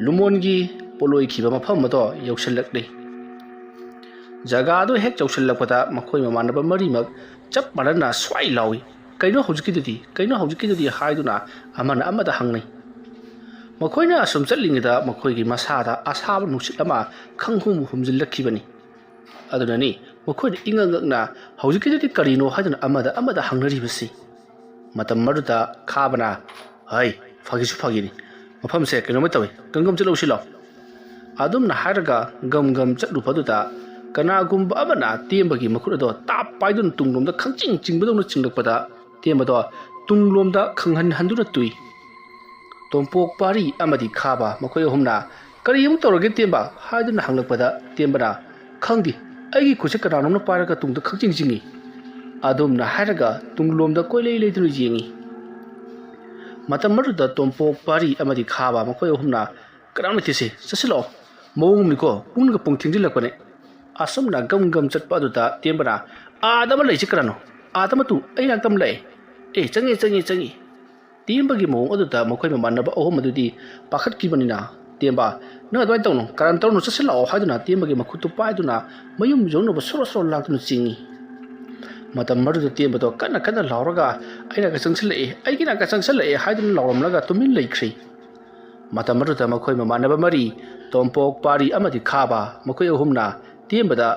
ꯂꯨꯃꯣꯟꯒꯤ ꯄꯣꯂꯣꯏꯈꯤꯕ ꯃꯐꯝ ꯑꯗꯣ ꯌꯧꯁꯤꯜꯂꯛꯂꯤ ꯖꯒꯥꯗꯨ ꯍꯦꯛ ꯌꯧꯁꯤꯜꯂꯛꯄꯗ ꯃꯈꯣꯏ ꯃꯃꯥꯟꯅꯕ ꯃꯔꯤꯃꯛ ꯆꯞ ꯃꯥꯟꯅꯅ ꯁ꯭ꯋꯥꯏ ꯂꯥꯎꯏ ꯀꯩꯅꯣ ꯍꯧꯖꯤꯛꯀꯤꯗꯨꯗꯤ ꯍꯥꯏꯗꯨꯅ ꯑꯃꯅ ꯑꯃꯗ ꯍꯪꯅꯩ ꯃꯈꯣꯏꯅ ꯑꯁꯨꯝ ꯆꯠꯂꯤꯉꯩꯗ ꯃꯈꯣꯏꯒꯤ ꯃꯁꯥꯗ ꯑꯁꯥꯕ ꯅꯨꯡꯁꯤꯠ ꯑꯃ ꯈꯪꯍꯨꯝ ꯍꯨꯝꯖꯤꯜꯂꯛꯈꯤꯕꯅꯤ ꯑꯗꯨꯅꯅꯤ ꯃꯈꯣꯏꯅ ꯏꯉꯛꯉꯛꯅ ꯍꯧꯖꯤꯛꯀꯤꯗꯨꯗꯤ ꯀꯔꯤꯅꯣ ꯍꯥꯏꯗꯨꯅ ꯑꯃꯗ ꯍꯪꯅꯔꯤꯕꯁꯤ ꯃꯇꯝ ꯑꯗꯨꯗ ꯈꯥꯕꯅ ꯍꯩ ꯐꯥꯒꯤꯁꯨ ꯐꯥꯒꯤꯅꯤ ꯃꯐꯝꯁꯦ ꯀꯩꯅꯣꯝꯃ ꯇꯧꯏ ꯒꯝ ꯆꯠꯂꯨꯁꯤ ꯂꯥꯎ ꯑꯗꯨꯝꯅ ꯍꯥꯏꯔꯒ ꯒꯝ ꯆꯠꯂꯨꯕꯗꯨꯗ ꯀꯅꯥꯒꯨꯝꯕ ꯑꯃꯅ ꯇꯦꯝꯕꯒꯤ ꯃꯈꯨꯠ ꯑꯗꯣ ꯇꯥꯞ ꯄꯥꯏꯗꯨꯅ ꯇꯨꯡꯂꯣꯝꯗ ꯈꯪꯆꯤꯡ ꯆꯤꯡꯕꯗꯧꯅ ꯆꯤꯡꯂꯛꯄꯗ ꯇꯦꯝꯕꯗꯣ ꯇꯨꯡꯂꯣꯝꯗ ꯈꯪꯍꯟꯗꯨꯅ ꯇꯨꯏ ꯇꯣꯝꯄꯣꯛ ꯄꯥꯔꯤ ꯑꯃꯗꯤ ꯈꯥꯕ ꯃꯈꯣꯏ ꯑꯍꯨꯝꯅ ꯀꯔꯤ ꯑꯃꯨꯛ ꯇꯧꯔꯒꯦ ꯇꯦꯝꯕ ꯍꯥꯏꯗꯨꯅ ꯍꯪꯂꯛꯄꯗ ꯇꯦꯝꯕꯅ ꯈꯪꯗꯦ ꯑꯩꯒꯤ ꯈꯨꯠꯁꯦ ꯀꯅꯥꯅꯣꯝꯅ ꯄꯥꯏꯔꯒ ꯇꯨꯡꯗ ꯈꯪꯆꯤꯡ ꯆꯤꯡꯏ ꯑꯗꯨꯝꯅ ꯍꯥꯏꯔꯒ ꯇꯨꯡꯂꯣꯝꯗ ꯀꯣꯏꯂꯩ ꯂꯩꯗꯨꯅ ꯌꯦꯡꯏ ꯃꯇꯝ ꯑꯗꯨꯗ ꯇꯣꯝꯄꯣꯛ ꯄꯥꯔꯤ ꯑꯃꯗꯤ ꯈꯥꯕ ꯃꯈꯣꯏ ꯑꯍꯨꯝꯅ ꯀꯅꯥꯝ ꯂꯩꯇꯦꯁꯦ ꯆꯠꯁꯤꯜꯂꯛꯑꯣ ꯃꯑꯣꯡ ꯑꯃꯅꯤꯀꯣ ꯄꯨꯡꯅꯒ ꯄꯨꯡ ꯊꯦꯡꯖꯤꯜꯂꯛꯄꯅꯦ ꯑꯁꯨꯝꯅ ꯒꯝ ꯆꯠꯄ ꯑꯗꯨꯗ ꯇꯦꯝꯕꯅ ꯑꯥꯗ ꯑꯃ ꯂꯩꯁꯤ ꯀꯅꯥꯅꯣ ꯑꯥꯗ ꯃꯇꯨ ꯑꯩ ꯉꯥꯛꯇ ꯑꯃ ꯂꯥꯛꯑꯦ ꯆꯪꯉꯤ ꯇꯦꯝꯕꯒꯤ ꯃꯑꯣꯡ ꯑꯗꯨꯗ ꯃꯈꯣꯏ ꯃꯃꯥꯟꯅꯕ ꯑꯍꯨꯝ ꯑꯗꯨꯗꯤ ꯄꯥꯈꯠꯈꯤꯕꯅꯤꯅ ꯇꯦꯝꯕ ꯅꯪ ꯑꯗꯨꯃꯥꯏꯅ ꯇꯧꯅꯨ ꯀꯔꯟ ꯇꯧꯔꯨꯅꯨ ꯆꯠꯁꯤꯜꯂꯛꯑꯣ ꯍꯥꯏꯗꯨꯅ ꯇꯦꯝꯕꯒꯤ ꯃꯈꯨꯠꯇꯨ ꯄꯥꯏꯗꯨꯅ ꯃꯌꯨꯝ ꯌꯧꯅꯕ ꯁꯣꯔꯣ ꯂꯥꯡꯗꯨꯅ ꯆꯤꯡꯏ ꯃꯇꯝ ꯑꯗꯨꯗ ꯇꯦꯝꯕꯗꯣ ꯀꯟꯅ ꯂꯥꯎꯔꯒ ꯑꯩꯅꯒ ꯆꯪꯁꯤꯜꯂꯛꯑꯦ ꯍꯥꯏꯗꯨꯅ ꯂꯥꯎꯔꯝꯂꯒ ꯇꯨꯃꯤꯟ ꯂꯩꯈ꯭ꯔꯦ ꯃꯇꯝ ꯑꯗꯨꯗ ꯃꯈꯣꯏ ꯃꯃꯥꯟꯅꯕ ꯃꯔꯤ ꯇꯣꯝꯄꯣꯛ ꯄꯥꯔꯤ ꯑꯃꯗꯤ ꯈꯥꯕ ꯃꯈꯣꯏ ꯑꯍꯨꯝꯅ ꯇꯦꯝꯕꯗ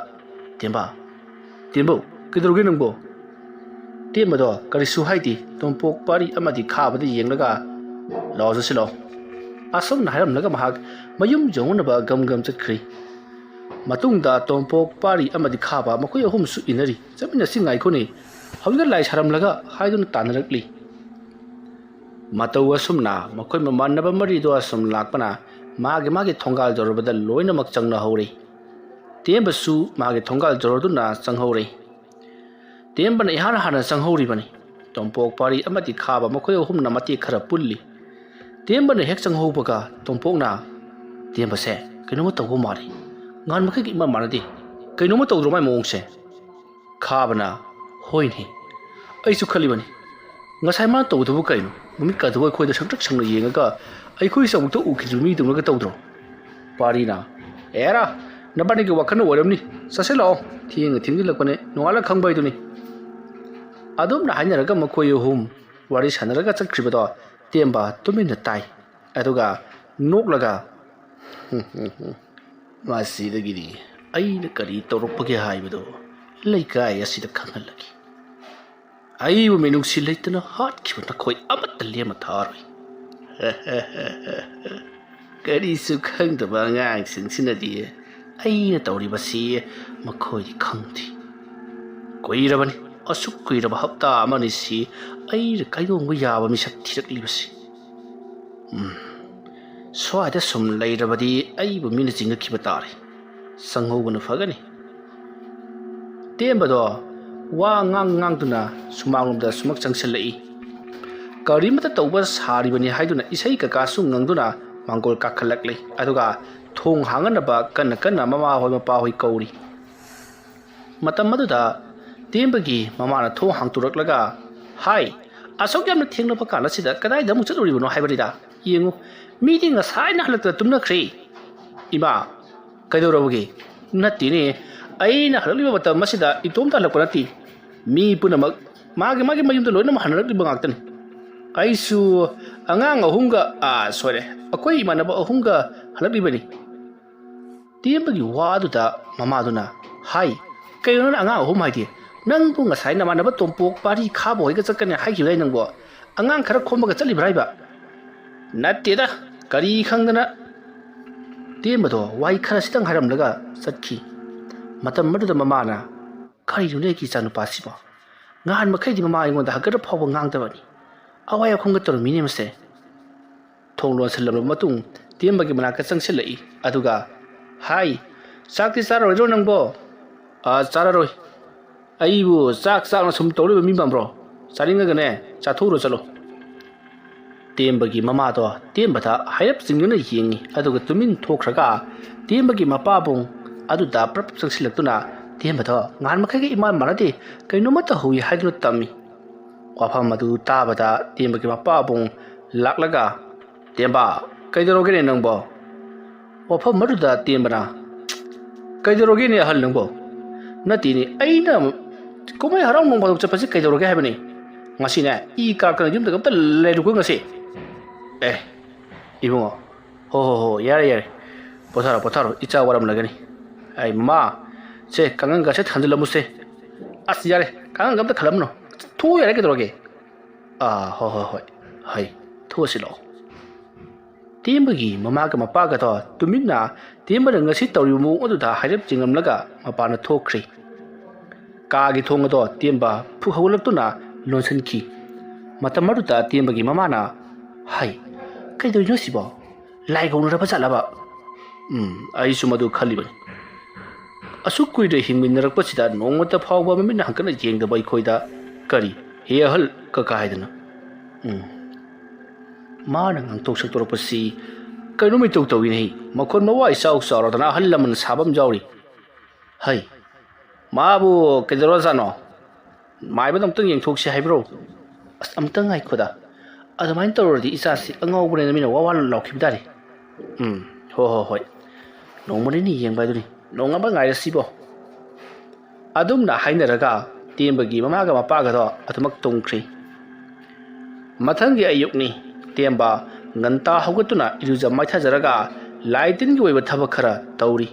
ꯇꯦꯝꯕꯧ ꯀꯩꯗꯧꯔꯒꯦ ꯅꯪꯕꯣ ꯇꯦꯝꯕꯗꯣ ꯀꯔꯤꯁꯨ ꯍꯥꯏꯗꯦ ꯇꯣꯝꯄꯣꯛ ꯄꯥꯔꯤ ꯑꯃꯗꯤ ꯈꯥꯕꯗ ꯌꯦꯡꯂꯒ ꯂꯥꯎ ꯆꯠꯁꯤꯜꯂꯛꯑꯣ ꯑꯁꯨꯝꯅ ꯍꯥꯏꯔꯝꯂꯒ ꯃꯍꯥꯛ ꯃꯌꯨꯝ ꯌꯧꯅꯕ ꯒꯝ ꯆꯠꯈ꯭ꯔꯤ ꯃꯇꯨꯡꯗ ꯇꯣꯝꯄꯣꯛ ꯄꯥꯔꯤ ꯑꯃꯗꯤ ꯈꯥꯕ ꯃꯈꯣꯏ ꯑꯍꯨꯝꯁꯨ ꯏꯟꯅꯔꯤ ꯆꯠꯃꯤꯟꯅꯁꯤ ꯉꯥꯏꯈꯣꯅꯦ ꯍꯧꯖꯤꯛꯇ ꯂꯥꯏ ꯁꯥꯔꯝꯂꯒ ꯍꯥꯏꯗꯨꯅ ꯇꯥꯟꯅꯔꯛꯂꯤ ꯃꯇꯧ ꯑꯁꯨꯝꯅ ꯃꯈꯣꯏ ꯃꯃꯥꯟꯅꯕ ꯃꯔꯤꯗꯣ ꯑꯁꯨꯝ ꯂꯥꯛꯄꯅ ꯃꯥꯒꯤ ꯊꯣꯡꯒꯥꯜ ꯌꯧꯔꯕꯗ ꯂꯣꯏꯅꯃꯛ ꯆꯪꯅꯍꯧꯔꯦ ꯇꯦꯝꯕꯁꯨ ꯃꯥꯒꯤ ꯊꯣꯡꯒꯥꯜ ꯌꯧꯔꯗꯨꯅ ꯆꯪꯍꯧꯔꯦ ꯇꯦꯝꯕꯅ ꯏꯍꯥꯟ ꯍꯥꯟꯅ ꯆꯪꯍꯧꯔꯤꯕꯅꯤ ꯇꯣꯝꯄꯣꯛ ꯄꯥꯔꯤ ꯑꯃꯗꯤ ꯈꯥꯕ ꯃꯈꯣꯏ ꯑꯍꯨꯝꯅ ꯃꯇꯦꯛ ꯈꯔ ꯄꯨꯜꯂꯤ ꯇꯦꯝꯕꯅ ꯍꯦꯛ ꯆꯪꯍꯧꯕꯒ ꯇꯣꯝꯄꯣꯛꯅ ꯇꯦꯝꯕꯁꯦ ꯀꯩꯅꯣꯝꯃ ꯇꯧꯕ ꯃꯥꯜꯂꯤ ꯉꯍꯥꯟ ꯃꯈꯩꯒ ꯏꯃꯥꯟ ꯃꯥꯟꯅꯗꯦ ꯀꯩꯅꯣꯝꯃ ꯇꯧꯗ꯭ꯔꯣ ꯃꯥꯏ ꯃꯑꯣꯡꯁꯦ ꯈꯥꯕꯅ ꯍꯣꯏꯅꯦ ꯑꯩꯁꯨ ꯈꯜꯂꯤꯕꯅꯤ ꯉꯁꯥꯏ ꯃꯥꯅ ꯇꯧꯕꯗꯨꯕꯨ ꯀꯩꯅꯣ ꯃꯃꯤꯠꯀꯥꯗꯨꯕꯨ ꯑꯩꯈꯣꯏꯗ ꯁꯪꯇ꯭ꯔꯤꯛ ꯁꯪꯅ ꯌꯦꯡꯉꯒ ꯑꯩꯈꯣꯏꯁꯨ ꯑꯃꯨꯛꯇ ꯎꯈꯤꯗ꯭ꯔꯤꯕ ꯃꯤꯗꯧꯅꯒ ꯇꯧꯗ꯭ꯔꯣ ꯄꯥꯔꯤꯅ ꯑꯦꯔꯥ ꯅꯕꯥꯅꯤꯒꯤ ꯋꯥꯈꯜꯅ ꯑꯣꯏꯔꯝꯅꯤ ꯆꯠꯁꯤꯜꯂꯛꯑꯣ ꯊꯦꯡꯖꯤꯜꯂꯛꯄꯅꯦ ꯅꯣꯡꯉꯥꯜꯂ ꯈꯪꯕ ꯍꯥꯏꯗꯨꯅꯤ ꯑꯗꯨꯝꯅ ꯍꯥꯏꯅꯔꯒ ꯃꯈꯣꯏ ꯑꯍꯨꯝ ꯋꯥꯔꯤ ꯁꯥꯟꯅꯔꯒ ꯆꯠꯈ꯭ꯔꯤꯕꯗꯣ ꯇꯦꯝꯕ ꯇꯨꯃꯤꯟꯅ ꯇꯥꯏ ꯑꯗꯨꯒ ꯅꯣꯛꯂꯒ ꯃꯁꯤꯗꯒꯤꯗꯤ ꯑꯩꯅ ꯀꯔꯤ ꯇꯧꯔꯛꯄꯒꯦ ꯍꯥꯏꯕꯗꯣ ꯂꯩꯀꯥꯏ ꯑꯁꯤꯗ ꯈꯪꯍꯜꯂꯒꯦ ꯑꯩꯕꯨ ꯃꯤꯅꯨꯡꯁꯤ ꯂꯩꯇꯅ ꯍꯥꯠꯈꯤꯕ ꯅꯈꯣꯏ ꯑꯃꯠꯇ ꯂꯦꯝꯅ ꯊꯥꯔꯣꯏ ꯀꯔꯤꯁꯨ ꯈꯪꯗꯕ ꯑꯉꯥꯡꯁꯤꯡꯁꯤꯅꯗꯤ ꯑꯩꯅ ꯇꯧꯔꯤꯕꯁꯤ ꯃꯈꯣꯏꯗꯤ ꯈꯪꯗꯦ ꯀꯨꯏꯔꯕꯅꯤ ꯑꯁꯨꯛ ꯀꯨꯏꯔꯕ ꯍꯞꯇꯥ ꯑꯃꯅꯤꯁꯤ ꯑꯩꯅ ꯀꯥꯏꯗꯣꯡꯕ ꯌꯥꯕ ꯃꯤꯁꯛ ꯊꯤꯔꯛꯂꯤꯕꯁꯤ ꯁ꯭ꯋꯥꯏꯗ ꯁꯨꯝ ꯂꯩꯔꯕꯗꯤ ꯑꯩꯕꯨ ꯃꯤꯅ ꯆꯤꯡꯅꯈꯤꯕ ꯇꯥꯔꯦ ꯆꯪꯍꯧꯕꯅ ꯐꯒꯅꯤ ꯇꯦꯝꯕꯗꯣ ꯋꯥ ꯉꯥꯡꯗꯨꯅ ꯁꯨꯃꯥꯡꯂꯣꯝꯗ ꯁꯨꯃꯛ ꯆꯪꯁꯤꯜꯂꯛꯏ ꯀꯔꯤꯃꯇ ꯇꯧꯕ ꯁꯥꯔꯤꯕꯅꯤ ꯍꯥꯏꯗꯨꯅ ꯏꯁꯩ ꯀꯀꯥꯁꯨ ꯉꯪꯗꯨꯅ ꯃꯥꯡꯒꯣꯜ ꯀꯥꯈꯠꯂꯛꯂꯤ ꯑꯗꯨꯒ ꯊꯣꯡ ꯍꯥꯡꯍꯟꯅꯕ ꯀꯟꯅ ꯃꯃꯥꯍꯣꯏ ꯃꯄꯥꯍꯣꯏ ꯀꯧꯔꯤ ꯃꯇꯝ ꯑꯗꯨꯗ ꯇꯦꯝꯕꯒꯤ ꯃꯃꯥꯅ ꯊꯣꯡ ꯍꯥꯡꯇꯣꯔꯛꯂꯒ ꯍꯥꯏ ꯑꯁꯨꯛ ꯌꯥꯝꯅ ꯊꯦꯡꯅꯕ ꯀꯥꯟꯁꯤꯗ ꯀꯗꯥꯏꯗ ꯑꯃꯨꯛ ꯆꯠꯂꯨꯔꯤꯕꯅꯣ ꯍꯥꯏꯕꯅꯤꯗ ꯌꯦꯡꯉꯨ ꯃꯤꯗꯤ ꯉꯁꯥꯏꯅ ꯍꯜꯂꯛꯇꯅ ꯇꯨꯝꯅꯈ꯭ꯔꯦ ꯏꯃꯥ ꯀꯩꯗꯧꯔꯕꯒꯦ ꯅꯠꯇꯦꯅꯦ ꯑꯩꯅ ꯍꯜꯂꯛꯂꯤꯕ ꯃꯇꯝ ꯑꯁꯤꯗ ꯏꯇꯣꯝꯇ ꯍꯜꯂꯛꯄ ꯅꯠꯇꯦ ꯃꯤ ꯄꯨꯝꯅꯃꯛ ꯃꯥꯒꯤ ꯃꯌꯨꯝꯗ ꯂꯣꯏꯅꯃꯛ ꯍꯟꯅꯔꯛꯂꯤꯕ ꯉꯥꯛꯇꯅꯤ ꯑꯩꯁꯨ ꯑꯉꯥꯡ ꯑꯍꯨꯝꯒ ꯁꯣꯏꯔꯦ ꯑꯩꯈꯣꯏ ꯏꯃꯥꯟꯅꯕ ꯑꯍꯨꯝꯒ ꯍꯜꯂꯛꯂꯤꯕꯅꯤ ꯇꯦꯝꯕꯒꯤ ꯋꯥ ꯑꯗꯨꯗ ꯃꯃꯥꯗꯨꯅ ꯍꯥꯏ ꯀꯩꯅꯣ ꯅꯪ ꯑꯉꯥꯡ ꯑꯍꯨꯝ ꯍꯥꯏꯗꯤ ꯅꯪꯕꯨ ꯉꯁꯥꯏ ꯅꯃꯥꯟꯅꯕ ꯇꯣꯝꯄꯣꯛ ꯄꯥꯔꯤ ꯈꯥꯕ ꯍꯣꯏꯒ ꯆꯠꯀꯅꯤ ꯍꯥꯏꯈꯤꯕꯗꯥꯏ ꯅꯪꯕꯨ ꯑꯉꯥꯡ ꯈꯔ ꯈꯣꯝꯃꯒ ꯆꯠꯂꯤꯕ꯭ꯔꯥ ꯍꯥꯏꯕ ꯅꯠꯇꯦꯗ ꯀꯔꯤ ꯈꯪꯗꯅ ꯇꯦꯝꯕꯗꯣ ꯋꯥꯍꯩ ꯈꯔꯁꯤꯇꯪ ꯍꯥꯏꯔꯝꯂꯒ ꯆꯠꯈꯤ ꯃꯇꯝ ꯑꯗꯨꯗ ꯃꯃꯥꯅ ꯀꯔꯤꯅꯣꯅꯦ ꯑꯩꯒꯤ ꯏꯆꯥꯅꯨꯄꯥꯁꯤꯕꯣ ꯉꯍꯥꯟ ꯃꯈꯩꯗꯤ ꯃꯃꯥ ꯑꯩꯉꯣꯟꯗ ꯍꯪꯒꯠ ꯐꯥꯎꯕ ꯉꯥꯡꯗꯕꯅꯤ ꯑꯋꯥꯏ ꯑꯈꯨꯝꯒ ꯇꯧꯔꯝꯃꯤꯅꯦ ꯃꯁꯦ ꯊꯣꯡ ꯂꯣꯟꯁꯤꯜꯂꯕ ꯃꯇꯨꯡ ꯇꯦꯝꯕꯒꯤ ꯃꯅꯥꯛꯇ ꯆꯪꯁꯤꯜꯂꯛꯏ ꯑꯗꯨꯒ ꯍꯥꯏ ꯆꯥꯛꯇꯤ ꯆꯥꯔꯔꯣꯏꯗ꯭ꯔꯣ ꯅꯪꯕꯣ ꯆꯥꯔꯔꯣꯏ ꯑꯩꯕꯨ ꯆꯥꯛꯅ ꯁꯨꯝ ꯇꯧꯔꯤꯕ ꯃꯤ ꯄꯥꯝꯕ꯭ꯔꯣ ꯆꯥꯅꯤꯡꯉꯒꯅꯦ ꯆꯥꯊꯣꯛꯎꯔꯣ ꯆꯠꯂꯣ ꯇꯦꯝꯕꯒꯤ ꯃꯃꯥꯗꯣ ꯇꯦꯝꯕꯗ ꯍꯥꯏꯔꯞ ꯆꯤꯡꯗꯨꯅ ꯌꯦꯡꯉꯤ ꯑꯗꯨꯒ ꯇꯨꯃꯤꯟ ꯊꯣꯛꯈ꯭ꯔꯒ ꯇꯦꯝꯕꯒꯤ ꯃꯄꯥꯕꯨꯡ ꯑꯗꯨꯗ ꯄ꯭ꯔꯞ ꯆꯪꯁꯤꯜꯂꯛꯇꯨꯅ ꯇꯦꯝꯕꯗꯣ ꯉꯍꯥꯟ ꯃꯈꯩꯒ ꯏꯃꯥꯟ ꯃꯥꯟꯅꯗꯦ ꯀꯩꯅꯣꯝꯃ ꯇꯧꯍꯧꯏ ꯍꯥꯏꯗꯨꯅ ꯇꯝꯃꯤ ꯋꯥꯐꯝ ꯑꯗꯨ ꯇꯥꯕꯗ ꯇꯦꯝꯕꯒꯤ ꯃꯄꯥꯕꯨꯡ ꯂꯥꯛꯂꯒ ꯇꯦꯝꯕ ꯀꯩꯗꯧꯔꯒꯦꯅꯦ ꯅꯪꯕꯣ ꯋꯥꯐꯝ ꯑꯗꯨꯗ ꯇꯦꯝꯕꯅ ꯀꯩꯗꯧꯔꯒꯦꯅꯦ ꯑꯍꯜ ꯅꯪꯕꯣ ꯅꯠꯇꯦꯅꯦ ꯑꯩꯅ ꯀꯨꯝꯍꯩ ꯍꯔꯥꯎ ꯅꯣꯡ ꯐꯥꯗꯣꯛ ꯆꯠꯄꯁꯤ ꯀꯩꯗꯧꯔꯒꯦ ꯍꯥꯏꯕꯅꯤ ꯉꯁꯤꯅꯦ ꯏ ꯀꯥꯔꯛꯇꯅ ꯌꯨꯝꯗꯒ ꯑꯝꯇ ꯂꯩꯔꯨꯀꯣ ꯉꯁꯤ ꯏꯕꯨꯡꯉꯣ ꯍꯣ ꯌꯥꯔꯦ ꯄꯣꯊꯥꯔꯣ ꯏꯆꯥ ꯋꯥꯔꯝꯂꯒꯅꯤ ꯑꯩ ꯃꯃꯥ ꯁꯦ ꯀꯥꯡꯒꯟꯒꯁꯦ ꯊꯥꯡꯖꯤꯜꯂꯝꯃꯨꯁꯦ ꯑꯁ ꯌꯥꯔꯦ ꯀꯥꯡꯒꯟꯒ ꯑꯝꯇ ꯈꯜꯂꯝꯅꯨ ꯊꯣꯛꯎ ꯌꯥꯔꯦ ꯀꯩꯗꯧꯔꯒꯦ ꯍꯣꯏ ꯊꯣꯛꯑꯁꯤ ꯂꯥꯛꯑꯣ ꯇꯦꯝꯕꯒꯤ ꯃꯃꯥꯒ ꯃꯄꯥꯒꯗꯣ ꯇꯨꯃꯤꯟꯅ ꯇꯦꯝꯕꯅ ꯉꯁꯤ ꯇꯧꯔꯤꯕ ꯃꯑꯣꯡ ꯑꯗꯨꯗ ꯍꯥꯏꯔꯞ ꯆꯤꯡꯉꯝꯂꯒ ꯃꯄꯥꯅ ꯊꯣꯛꯈ꯭ꯔꯤ ꯀꯥꯒꯤ ꯊꯣꯡ ꯑꯗꯣ ꯇꯦꯝꯕ ꯐꯨꯛ ꯍꯧꯒꯠꯂꯛꯇꯨꯅ ꯂꯣꯟꯁꯤꯟꯈꯤ ꯃꯇꯝ ꯑꯗꯨꯗ ꯇꯦꯝꯕꯒꯤ ꯃꯃꯥꯅ ꯍꯥꯏ ꯀꯩꯗꯧꯔꯤꯅꯣ ꯁꯤꯕꯣ ꯂꯥꯏ ꯒꯧꯅꯔꯕ ꯆꯠꯂꯕ ꯑꯩꯁꯨ ꯃꯗꯨ ꯈꯜꯂꯤꯕꯅꯤ ꯑꯁꯨꯛ ꯀꯨꯏꯅ ꯍꯤꯡꯃꯤꯟꯅꯔꯛꯄꯁꯤꯗ ꯅꯣꯡꯃꯇ ꯐꯥꯎꯕ ꯃꯃꯤꯠꯅ ꯍꯪꯀꯠꯅ ꯌꯦꯡꯗꯕ ꯑꯩꯈꯣꯏꯗ ꯀꯔꯤ ꯍꯦ ꯑꯍꯜ ꯀꯀꯥ ꯍꯥꯏꯗꯅ ꯃꯥꯅ ꯉꯥꯡꯊꯣꯛ ꯁꯛꯇꯣꯔꯛꯄꯁꯤ ꯀꯩꯅꯣꯝ ꯏꯇꯧ ꯇꯧꯏꯅꯦ ꯃꯈꯣꯟ ꯃꯋꯥ ꯏꯆꯥꯎ ꯆꯥꯎꯔꯗꯅ ꯑꯍꯜ ꯂꯃꯟ ꯁꯥꯕ ꯑꯃ ꯌꯥꯎꯔꯤ ꯍꯩ ꯃꯥꯕꯨ ꯀꯩꯗꯧꯔꯖꯥꯠꯅꯣ ꯃꯥꯏꯕꯗ ꯑꯝꯇꯪ ꯌꯦꯡꯊꯣꯛꯁꯤ ꯍꯥꯏꯕ꯭ꯔꯣ ꯑꯁ ꯑꯝꯇꯪ ꯉꯥꯏꯈꯣꯗ ꯑꯗꯨꯃꯥꯏꯅ ꯇꯧꯔꯗꯤ ꯏꯆꯥꯁꯤ ꯑꯉꯥꯎꯕꯅꯦꯅ ꯃꯤꯅ ꯋꯥ ꯂꯥꯎꯈꯤꯕ ꯇꯥꯔꯦ ꯍꯣꯏ ꯅꯣꯡꯃ ꯅꯤꯅꯤ ꯌꯦꯡꯕ ꯍꯥꯏꯗꯨꯅꯤ ꯅꯣꯡꯉꯥꯟꯕ ꯉꯥꯏꯔꯁꯤꯕꯣ ꯑꯗꯨꯝꯅ ꯍꯥꯏꯅꯔꯒ ꯇꯦꯝꯕꯒꯤ ꯃꯃꯥꯒ ꯃꯄꯥꯒꯗꯣ ꯑꯗꯨꯃꯛ ꯇꯨꯝꯈ꯭ꯔꯤ ꯃꯊꯪꯒꯤ ꯑꯌꯨꯛꯅꯤ ꯇꯦꯝꯕ ꯉꯟꯇꯥ ꯍꯧꯒꯠꯇꯨꯅ ꯏꯔꯨꯖ ꯃꯥꯏꯊꯖꯔꯒ ꯂꯥꯏ ꯇꯤꯟꯒꯤ ꯑꯣꯏꯕ ꯊꯕꯛ ꯈꯔ ꯇꯧꯔꯤ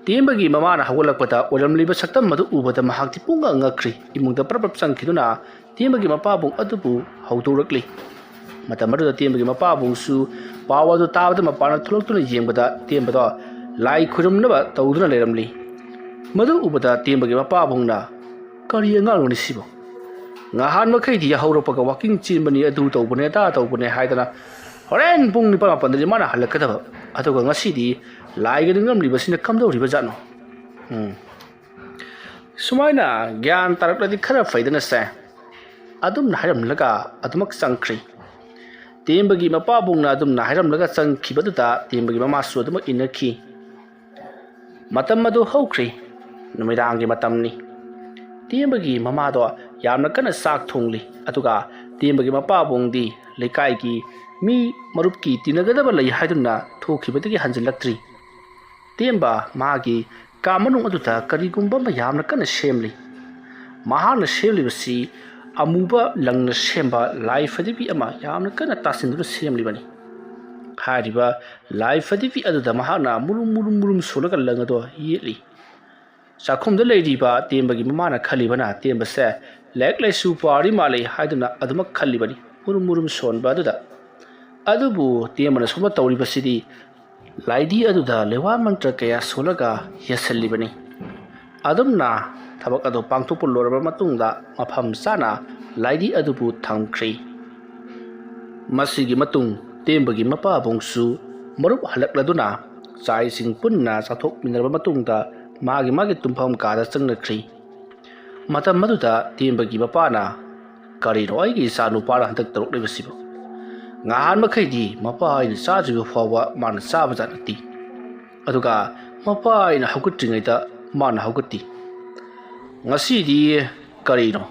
ꯇꯦꯝꯕꯒꯤ ꯃꯃꯥꯅ ꯍꯧꯒꯠꯂꯛꯄꯗ ꯑꯣꯏꯔꯝꯂꯤꯕ ꯁꯛꯇꯝ ꯑꯗꯨ ꯎꯕꯗ ꯃꯍꯥꯛꯇꯤ ꯄꯨꯡꯉ ꯉꯛꯈ꯭ꯔꯤ ꯏꯃꯨꯡꯗ ꯄ꯭ꯔꯞ ꯆꯪꯈꯤꯗꯨꯅ ꯇꯦꯝꯕꯒꯤ ꯃꯄꯥꯕꯨꯡ ꯑꯗꯨꯕꯨ ꯍꯧꯗꯣꯔꯛꯂꯤ ꯃꯇꯝ ꯑꯗꯨꯗ ꯇꯦꯝꯕꯒꯤ ꯃꯄꯥꯕꯨꯡꯁꯨ ꯄꯥꯎ ꯑꯗꯨ ꯇꯥꯕꯗ ꯃꯄꯥꯅ ꯊꯣꯛꯂꯛꯇꯨꯅ ꯌꯦꯡꯕꯗ ꯇꯦꯝꯕꯗꯣ ꯂꯥꯏ ꯈꯨꯔꯨꯝꯅꯕ ꯇꯧꯗꯨꯅ ꯂꯩꯔꯝꯂꯤ ꯃꯗꯨ ꯎꯕꯗ ꯇꯦꯝꯕꯒꯤ ꯃꯄꯥꯕꯨꯡꯅ ꯀꯔꯤ ꯑꯉꯥꯡꯅꯣꯅꯦ ꯁꯤꯕꯣ ꯉꯍꯥꯟ ꯃꯈꯩꯗꯤ ꯌꯥꯍꯧꯔꯛꯄꯒ ꯋꯥꯀꯤꯡ ꯆꯦꯟꯕꯅꯤ ꯑꯗꯨ ꯇꯧꯕꯅꯦ ꯑꯗꯥ ꯇꯧꯕꯅꯦ ꯍꯥꯏꯗꯅ ꯍꯣꯔꯦꯟ ꯄꯨꯡ 9-10 ꯃꯥꯅ ꯍꯜꯂꯛꯀꯗꯕ ꯑꯗꯨꯒ ꯉꯁꯤꯗꯤ ꯂꯥꯏꯒ ꯅꯤꯡꯉꯝꯂꯤꯕꯁꯤꯅ ꯀꯝꯗꯧꯔꯤꯕꯖꯥꯠꯅꯣ ꯁꯨꯃꯥꯏꯅ ꯒ꯭ꯌꯥꯟ ꯇꯥꯔꯛꯂꯗꯤ ꯈꯔ ꯐꯩꯗꯅꯁꯦ ꯑꯗꯨꯝꯅ ꯍꯥꯏꯔꯝꯂꯒ ꯑꯗꯨꯃꯛ ꯆꯪꯈ꯭ꯔꯤ ꯇꯦꯝꯕꯒꯤ ꯃꯄꯥꯕꯨꯡꯅ ꯑꯗꯨꯝꯅ ꯍꯥꯏꯔꯝꯂꯒ ꯆꯪꯈꯤꯕꯗꯨꯗ ꯇꯦꯝꯕꯒꯤ ꯃꯃꯥꯁꯨ ꯑꯗꯨꯃꯛ ꯏꯟꯅꯈꯤ ꯃꯇꯝ ꯑꯗꯨ ꯍꯧꯈ꯭ꯔꯤ ꯅꯨꯃꯤꯗꯥꯡꯒꯤ ꯃꯇꯝꯅꯤ ꯇꯦꯝꯕꯒꯤ ꯃꯃꯥꯗꯣ ꯌꯥꯝꯅ ꯀꯟꯅ ꯆꯥꯛ ꯊꯣꯡꯂꯤ ꯑꯗꯨꯒ ꯇꯦꯝꯕꯒꯤ ꯃꯄꯥꯕꯨꯡꯗꯤ ꯂꯩꯀꯥꯏꯒꯤ ꯃꯤ ꯃꯔꯨꯞꯀꯤ ꯇꯤꯟꯅꯒꯗꯕ ꯂꯩ ꯍꯥꯏꯗꯨꯅ ꯊꯣꯛꯈꯤꯕꯗꯒꯤ ꯍꯟꯖꯤꯜꯂꯛꯇ꯭ꯔꯤ ꯇꯦꯝꯕ ꯃꯥꯒꯤ ꯀꯥ ꯃꯅꯨꯡ ꯑꯗꯨꯗ ꯀꯔꯤꯒꯨꯝꯕ ꯑꯃ ꯌꯥꯝꯅ ꯀꯟꯅ ꯁꯦꯝꯂꯤ ꯃꯍꯥꯛꯅ ꯁꯦꯝꯂꯤꯕꯁꯤ ꯑꯃꯨꯕ ꯂꯪꯅ ꯁꯦꯝꯕ ꯂꯥꯏ ꯐꯗꯤꯕꯤ ꯑꯃ ꯌꯥꯝꯅ ꯀꯟꯅ ꯇꯥꯁꯤꯟꯗꯨꯅ ꯁꯦꯝꯂꯤꯕꯅꯤ ꯍꯥꯏꯔꯤꯕ ꯂꯥꯏ ꯐꯗꯤꯕꯤ ꯑꯗꯨꯗ ꯃꯍꯥꯛꯅ ꯃꯨꯔꯨꯝ ꯁꯣꯜꯂꯒ ꯂꯪ ꯑꯗꯣ ꯌꯦꯠꯂꯤ ꯆꯥꯛꯈꯨꯝꯗ ꯂꯩꯔꯤꯕ ꯇꯦꯝꯕꯒꯤ ꯃꯃꯥꯅ ꯈꯜꯂꯤꯕꯅ ꯇꯦꯝꯕꯁꯦ ꯂꯥꯏꯔꯤꯛ ꯂꯥꯏꯁꯨ ꯄꯥꯔꯤ ꯃꯥꯜꯂꯤ ꯍꯥꯏꯗꯨꯅ ꯑꯗꯨꯃꯛ ꯈꯜꯂꯤꯕꯅꯤ ꯃꯨꯔꯨꯝ ꯁꯣꯟꯕ ꯑꯗꯨꯗ ꯑꯗꯨꯕꯨ ꯇꯦꯝꯕꯅ ꯁꯣꯝꯗ ꯇꯧꯔꯤꯕꯁꯤꯗꯤ ꯂꯥꯏꯙꯤ ꯑꯗꯨꯗ ꯂꯩꯋꯥ ꯃꯟꯇ꯭ꯔ ꯀꯌꯥ ꯁꯣꯜꯂꯒ ꯌꯦꯠꯁꯤꯜꯂꯤꯕꯅꯤ ꯑꯗꯨꯝꯅ ꯊꯕꯛ ꯑꯗꯨ ꯄꯥꯡꯊꯣꯛꯄ ꯂꯣꯏꯔꯕ ꯃꯇꯨꯡꯗ ꯃꯐꯝ ꯆꯥꯅ ꯂꯥꯏꯙꯤ ꯑꯗꯨꯕꯨ ꯊꯝꯈ꯭ꯔꯤ ꯃꯁꯤꯒꯤ ꯃꯇꯨꯡ ꯇꯦꯝꯕꯒꯤ ꯃꯄꯥꯕꯨꯡꯁꯨ ꯃꯔꯨꯞ ꯍꯜꯂꯛꯂꯗꯨꯅ ꯆꯥꯛ ꯏꯁꯤꯡ ꯄꯨꯟꯅ ꯆꯥꯊꯣꯛꯃꯤꯟꯅꯔꯕ ꯃꯇꯨꯡꯗ ꯃꯥꯒꯤ ꯇꯨꯝꯐꯝ ꯀꯥꯗ ꯆꯪꯅꯈ꯭ꯔꯤ ꯃꯇꯝ ꯑꯗꯨꯗ ꯇꯦꯝꯕꯒꯤ ꯃꯄꯥꯅ ꯀꯔꯤꯅꯣ ꯑꯩꯒꯤ ꯏꯆꯥ ꯅꯨꯄꯥꯅ ꯍꯟꯗꯛ ꯇꯧꯔꯛꯂꯤꯕꯁꯤꯕꯣ ꯉꯍꯥꯟ ꯃꯈꯩꯗꯤ ꯃꯄꯥ ꯑꯩꯅ ꯆꯥꯗ꯭ꯔꯤꯕ ꯐꯥꯎꯕ ꯃꯥꯅ ꯆꯥꯕꯖꯥꯠ ꯅꯠꯇꯦ ꯑꯗꯨꯒ ꯃꯄꯥ ꯑꯩꯅ ꯍꯧꯒꯠꯇ꯭ꯔꯤꯉꯩꯗ ꯃꯥꯅ ꯍꯧꯒꯠꯇꯦ ꯉꯁꯤꯗꯤ ꯀꯔꯤꯅꯣ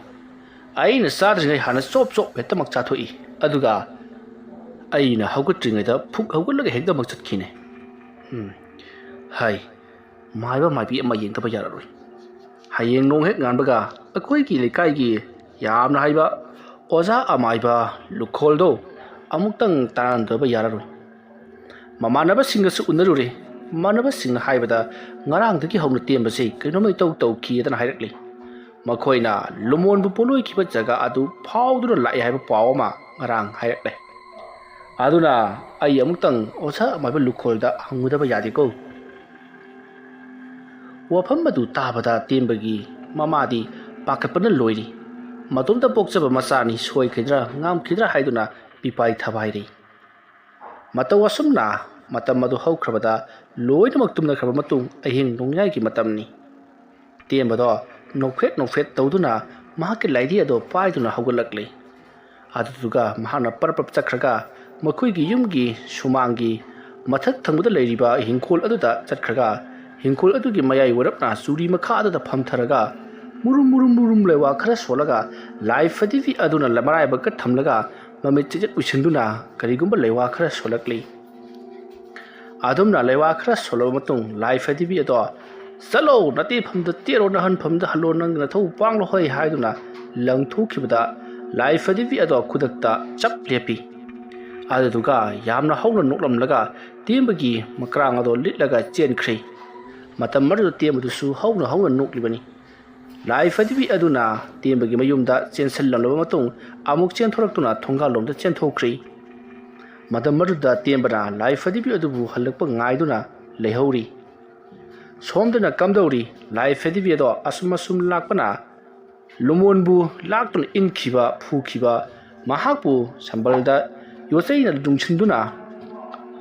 ꯑꯩꯅ ꯆꯥꯗ꯭ꯔꯤꯉꯩ ꯍꯥꯟꯅ ꯆꯣꯞ ꯍꯦꯛꯇꯃꯛ ꯆꯥꯊꯣꯛꯏ ꯑꯗꯨꯒ ꯑꯩꯅ ꯍꯧꯒꯠꯇ꯭ꯔꯤꯉꯩꯗ ꯐꯨꯛ ꯍꯧꯒꯠꯂꯒ ꯍꯦꯛꯇꯃꯛ ꯆꯠꯈꯤꯅꯦ ꯍꯥꯏ ꯃꯥꯏꯕ ꯃꯥꯏꯕꯤ ꯑꯃ ꯌꯦꯡꯗꯕ ꯌꯥꯔꯔꯣꯏ ꯍꯌꯦꯡ ꯅꯣꯡ ꯍꯦꯛ ꯉꯥꯟꯕꯒ ꯑꯩꯈꯣꯏꯒꯤ ꯂꯩꯀꯥꯏꯒꯤ ꯌꯥꯝꯅ ꯍꯩꯕ ꯑꯣꯖꯥ ꯑꯃꯥꯏꯕ ꯂꯨꯈꯣꯜꯗꯣ ꯑꯃꯨꯛꯇꯪ ꯇꯥꯟꯅꯗꯕ ꯌꯥꯔꯔꯣꯏ꯫ ꯃꯃꯥꯟꯅꯕꯁꯤꯡꯒꯁꯨ ꯎꯅꯔꯨꯔꯦ꯫ ꯃꯃꯥꯟꯅꯕꯁꯤꯡꯅ ꯍꯥꯏꯕꯗ ꯉꯔꯥꯡꯗꯒꯤ ꯍꯧꯅ ꯇꯦꯝꯕꯁꯤ ꯀꯩꯅꯣꯝꯃ ꯏꯇꯧ ꯇꯧꯈꯤꯗꯅ ꯍꯥꯏꯔꯛꯂꯤ꯫ ꯃꯈꯣꯏꯅ ꯂꯨꯃꯣꯟꯕꯨ ꯄꯣꯂꯣꯏꯈꯤꯕ ꯖꯒꯥ ꯑꯗꯨ ꯐꯥꯎꯗꯨꯅ ꯂꯥꯛꯑꯦ ꯍꯥꯏꯕ ꯄꯥꯎ ꯑꯃ ꯉꯔꯥꯡ ꯍꯥꯏꯔꯛꯂꯦ꯫ ꯑꯗꯨꯅ ꯑꯩ ꯑꯃꯨꯛꯇꯪ ꯑꯣꯖꯥ ꯑꯃꯥꯏꯕ ꯂꯨꯈꯣꯜꯗ ꯍꯪꯉꯨꯗꯕ ꯌꯥꯗꯦꯀꯣ꯫ ꯋꯥꯐꯝ ꯑꯗꯨ ꯇꯥꯕꯗ ꯇꯦꯝꯕꯒꯤ ꯃꯃꯥꯗꯤ ꯄꯥꯈꯠꯄꯅ ꯂꯣꯏꯔꯤ꯫ ꯃꯇꯣꯝꯇ ꯄꯣꯛꯆꯕ ꯃꯆꯥꯅꯤ ꯁꯣꯏꯈꯤꯗ꯭ꯔꯥ ꯉꯥꯝꯈꯤꯗ꯭ꯔꯥ ꯍꯥꯏꯗꯨꯅ ꯄꯤꯄꯥꯏ ꯊꯕꯥꯏꯔꯤ꯫ ꯃꯇꯧ ꯑꯁꯨꯝꯅ ꯃꯇꯝ ꯑꯗꯨ ꯍꯧꯈ꯭ꯔꯕꯗ ꯂꯣꯏꯅꯃꯛ ꯇꯨꯝꯅꯈ꯭ꯔꯕ ꯃꯇꯨꯡ ꯑꯍꯤꯡ ꯅꯣꯡꯌꯥꯏꯒꯤ ꯃꯇꯝꯅꯤ꯫ ꯇꯦꯝꯕꯗꯣ ꯅꯣꯛꯐꯦꯠ ꯇꯧꯗꯨꯅ ꯃꯍꯥꯛꯀꯤ ꯂꯥꯏꯙꯤ ꯑꯗꯨ ꯄꯥꯏꯗꯨꯅ ꯍꯧꯒꯠꯂꯛꯂꯤ꯫ ꯑꯗꯨꯗꯨꯒ ꯃꯍꯥꯛꯅ ꯄꯔꯞ ꯆꯠꯈ꯭ꯔꯒ ꯃꯈꯣꯏꯒꯤ ꯌꯨꯝꯒꯤ ꯁꯨꯃꯥꯡꯒꯤ ꯃꯊꯛ ꯊꯪꯕꯗ ꯂꯩꯔꯤꯕ ꯍꯤꯡꯈꯣꯜ ꯑꯗꯨꯗ ꯆꯠꯈ꯭ꯔꯒ ꯍꯤꯡꯈꯣꯜ ꯑꯗꯨꯒꯤ ꯃꯌꯥꯏ ꯋꯥꯔꯞꯅ ꯆꯨꯔꯤ ꯃꯈꯥ ꯑꯗꯨꯗ ꯐꯝꯊꯔꯒ ꯃꯨꯔꯨꯝ ꯂꯩꯋꯥ ꯈꯔ ꯁꯣꯜꯂꯒ ꯂꯥꯏ ꯐꯗꯤꯕꯤ ꯑꯗꯨꯅ ꯃꯔꯥꯏꯕꯛꯀ ꯊꯝꯂꯒ ꯃꯃꯤꯠ ꯆꯤꯖꯠ ꯎꯏꯁꯤꯟꯗꯨꯅ ꯀꯔꯤꯒꯨꯝꯕ ꯂꯩꯋꯥ ꯈꯔ ꯁꯣꯜꯂꯛꯂꯤ꯫ ꯑꯗꯨꯝꯅ ꯂꯩꯋꯥ ꯈꯔ ꯁꯣꯜꯂꯕ ꯃꯇꯨꯡ ꯂꯥꯏ ꯐꯗꯤꯕꯤ ꯑꯗꯣ ꯆꯠꯂꯣ ꯅꯇꯦꯐꯝꯗ ꯇꯦꯔꯣ ꯅꯍꯟꯐꯝꯗ ꯍꯜꯂꯣ ꯅꯪ ꯅꯊꯧ ꯄꯥꯡꯂꯣ ꯍꯣꯏ ꯍꯥꯏꯗꯨꯅ ꯂꯪꯊꯣꯛꯈꯤꯕꯗ ꯂꯥꯏ ꯐꯗꯤꯕꯤ ꯑꯗꯣ ꯈꯨꯗꯛꯇ ꯆꯞ ꯂꯦꯞꯄꯤ꯫ ꯑꯗꯨꯗꯨꯒ ꯌꯥꯝꯅ ꯍꯧꯅ ꯅꯣꯛꯂꯝꯂꯒ ꯇꯦꯝꯕꯒꯤ ꯃꯀ꯭ꯔꯥꯡ ꯑꯗꯣ ꯂꯤꯠꯂꯒ ꯆꯦꯟꯈ꯭ꯔꯦ꯫ ꯃꯇꯝ ꯑꯗꯨꯗ ꯇꯦꯝꯕꯗꯨꯁꯨ ꯍꯧꯅ ꯅꯣꯛꯂꯤꯕꯅꯤ꯫ ꯂꯥꯏ ꯐꯗꯤꯕꯤ ꯑꯗꯨꯅ ꯇꯦꯝꯕꯒꯤ ꯃꯌꯨꯝꯗ ꯆꯦꯟꯁꯤꯜꯂꯝꯂꯕ ꯃꯇꯨꯡ ꯑꯃꯨꯛ ꯆꯦꯟꯊꯣꯔꯛꯇꯨꯅ ꯊꯣꯡꯒꯥꯜꯂꯣꯝꯗ ꯆꯦꯟꯊꯣꯛꯈ꯭ꯔꯤ꯫ ꯃꯇꯝ ꯑꯗꯨꯗ ꯇꯦꯝꯕꯅ ꯂꯥꯏ ꯐꯗꯤꯕꯤ ꯑꯗꯨꯕꯨ ꯍꯜꯂꯛꯄ ꯉꯥꯏꯗꯨꯅ ꯂꯩꯍꯧꯔꯤ꯫ ꯁꯣꯝꯗꯅ ꯀꯝꯗꯧꯔꯤ? ꯂꯥꯏ ꯐꯗꯤꯕꯤ ꯑꯗꯣ ꯑꯁꯨꯝ ꯂꯥꯛꯄꯅ ꯂꯨꯃꯣꯟꯕꯨ ꯂꯥꯛꯇꯨꯅ ꯏꯟꯈꯤꯕ ꯐꯨꯈꯤꯕ ꯃꯍꯥꯛꯄꯨ ꯁꯝꯕꯜꯗ ꯌꯣꯠꯆꯩꯅ ꯂꯨꯡꯁꯤꯟꯗꯨꯅ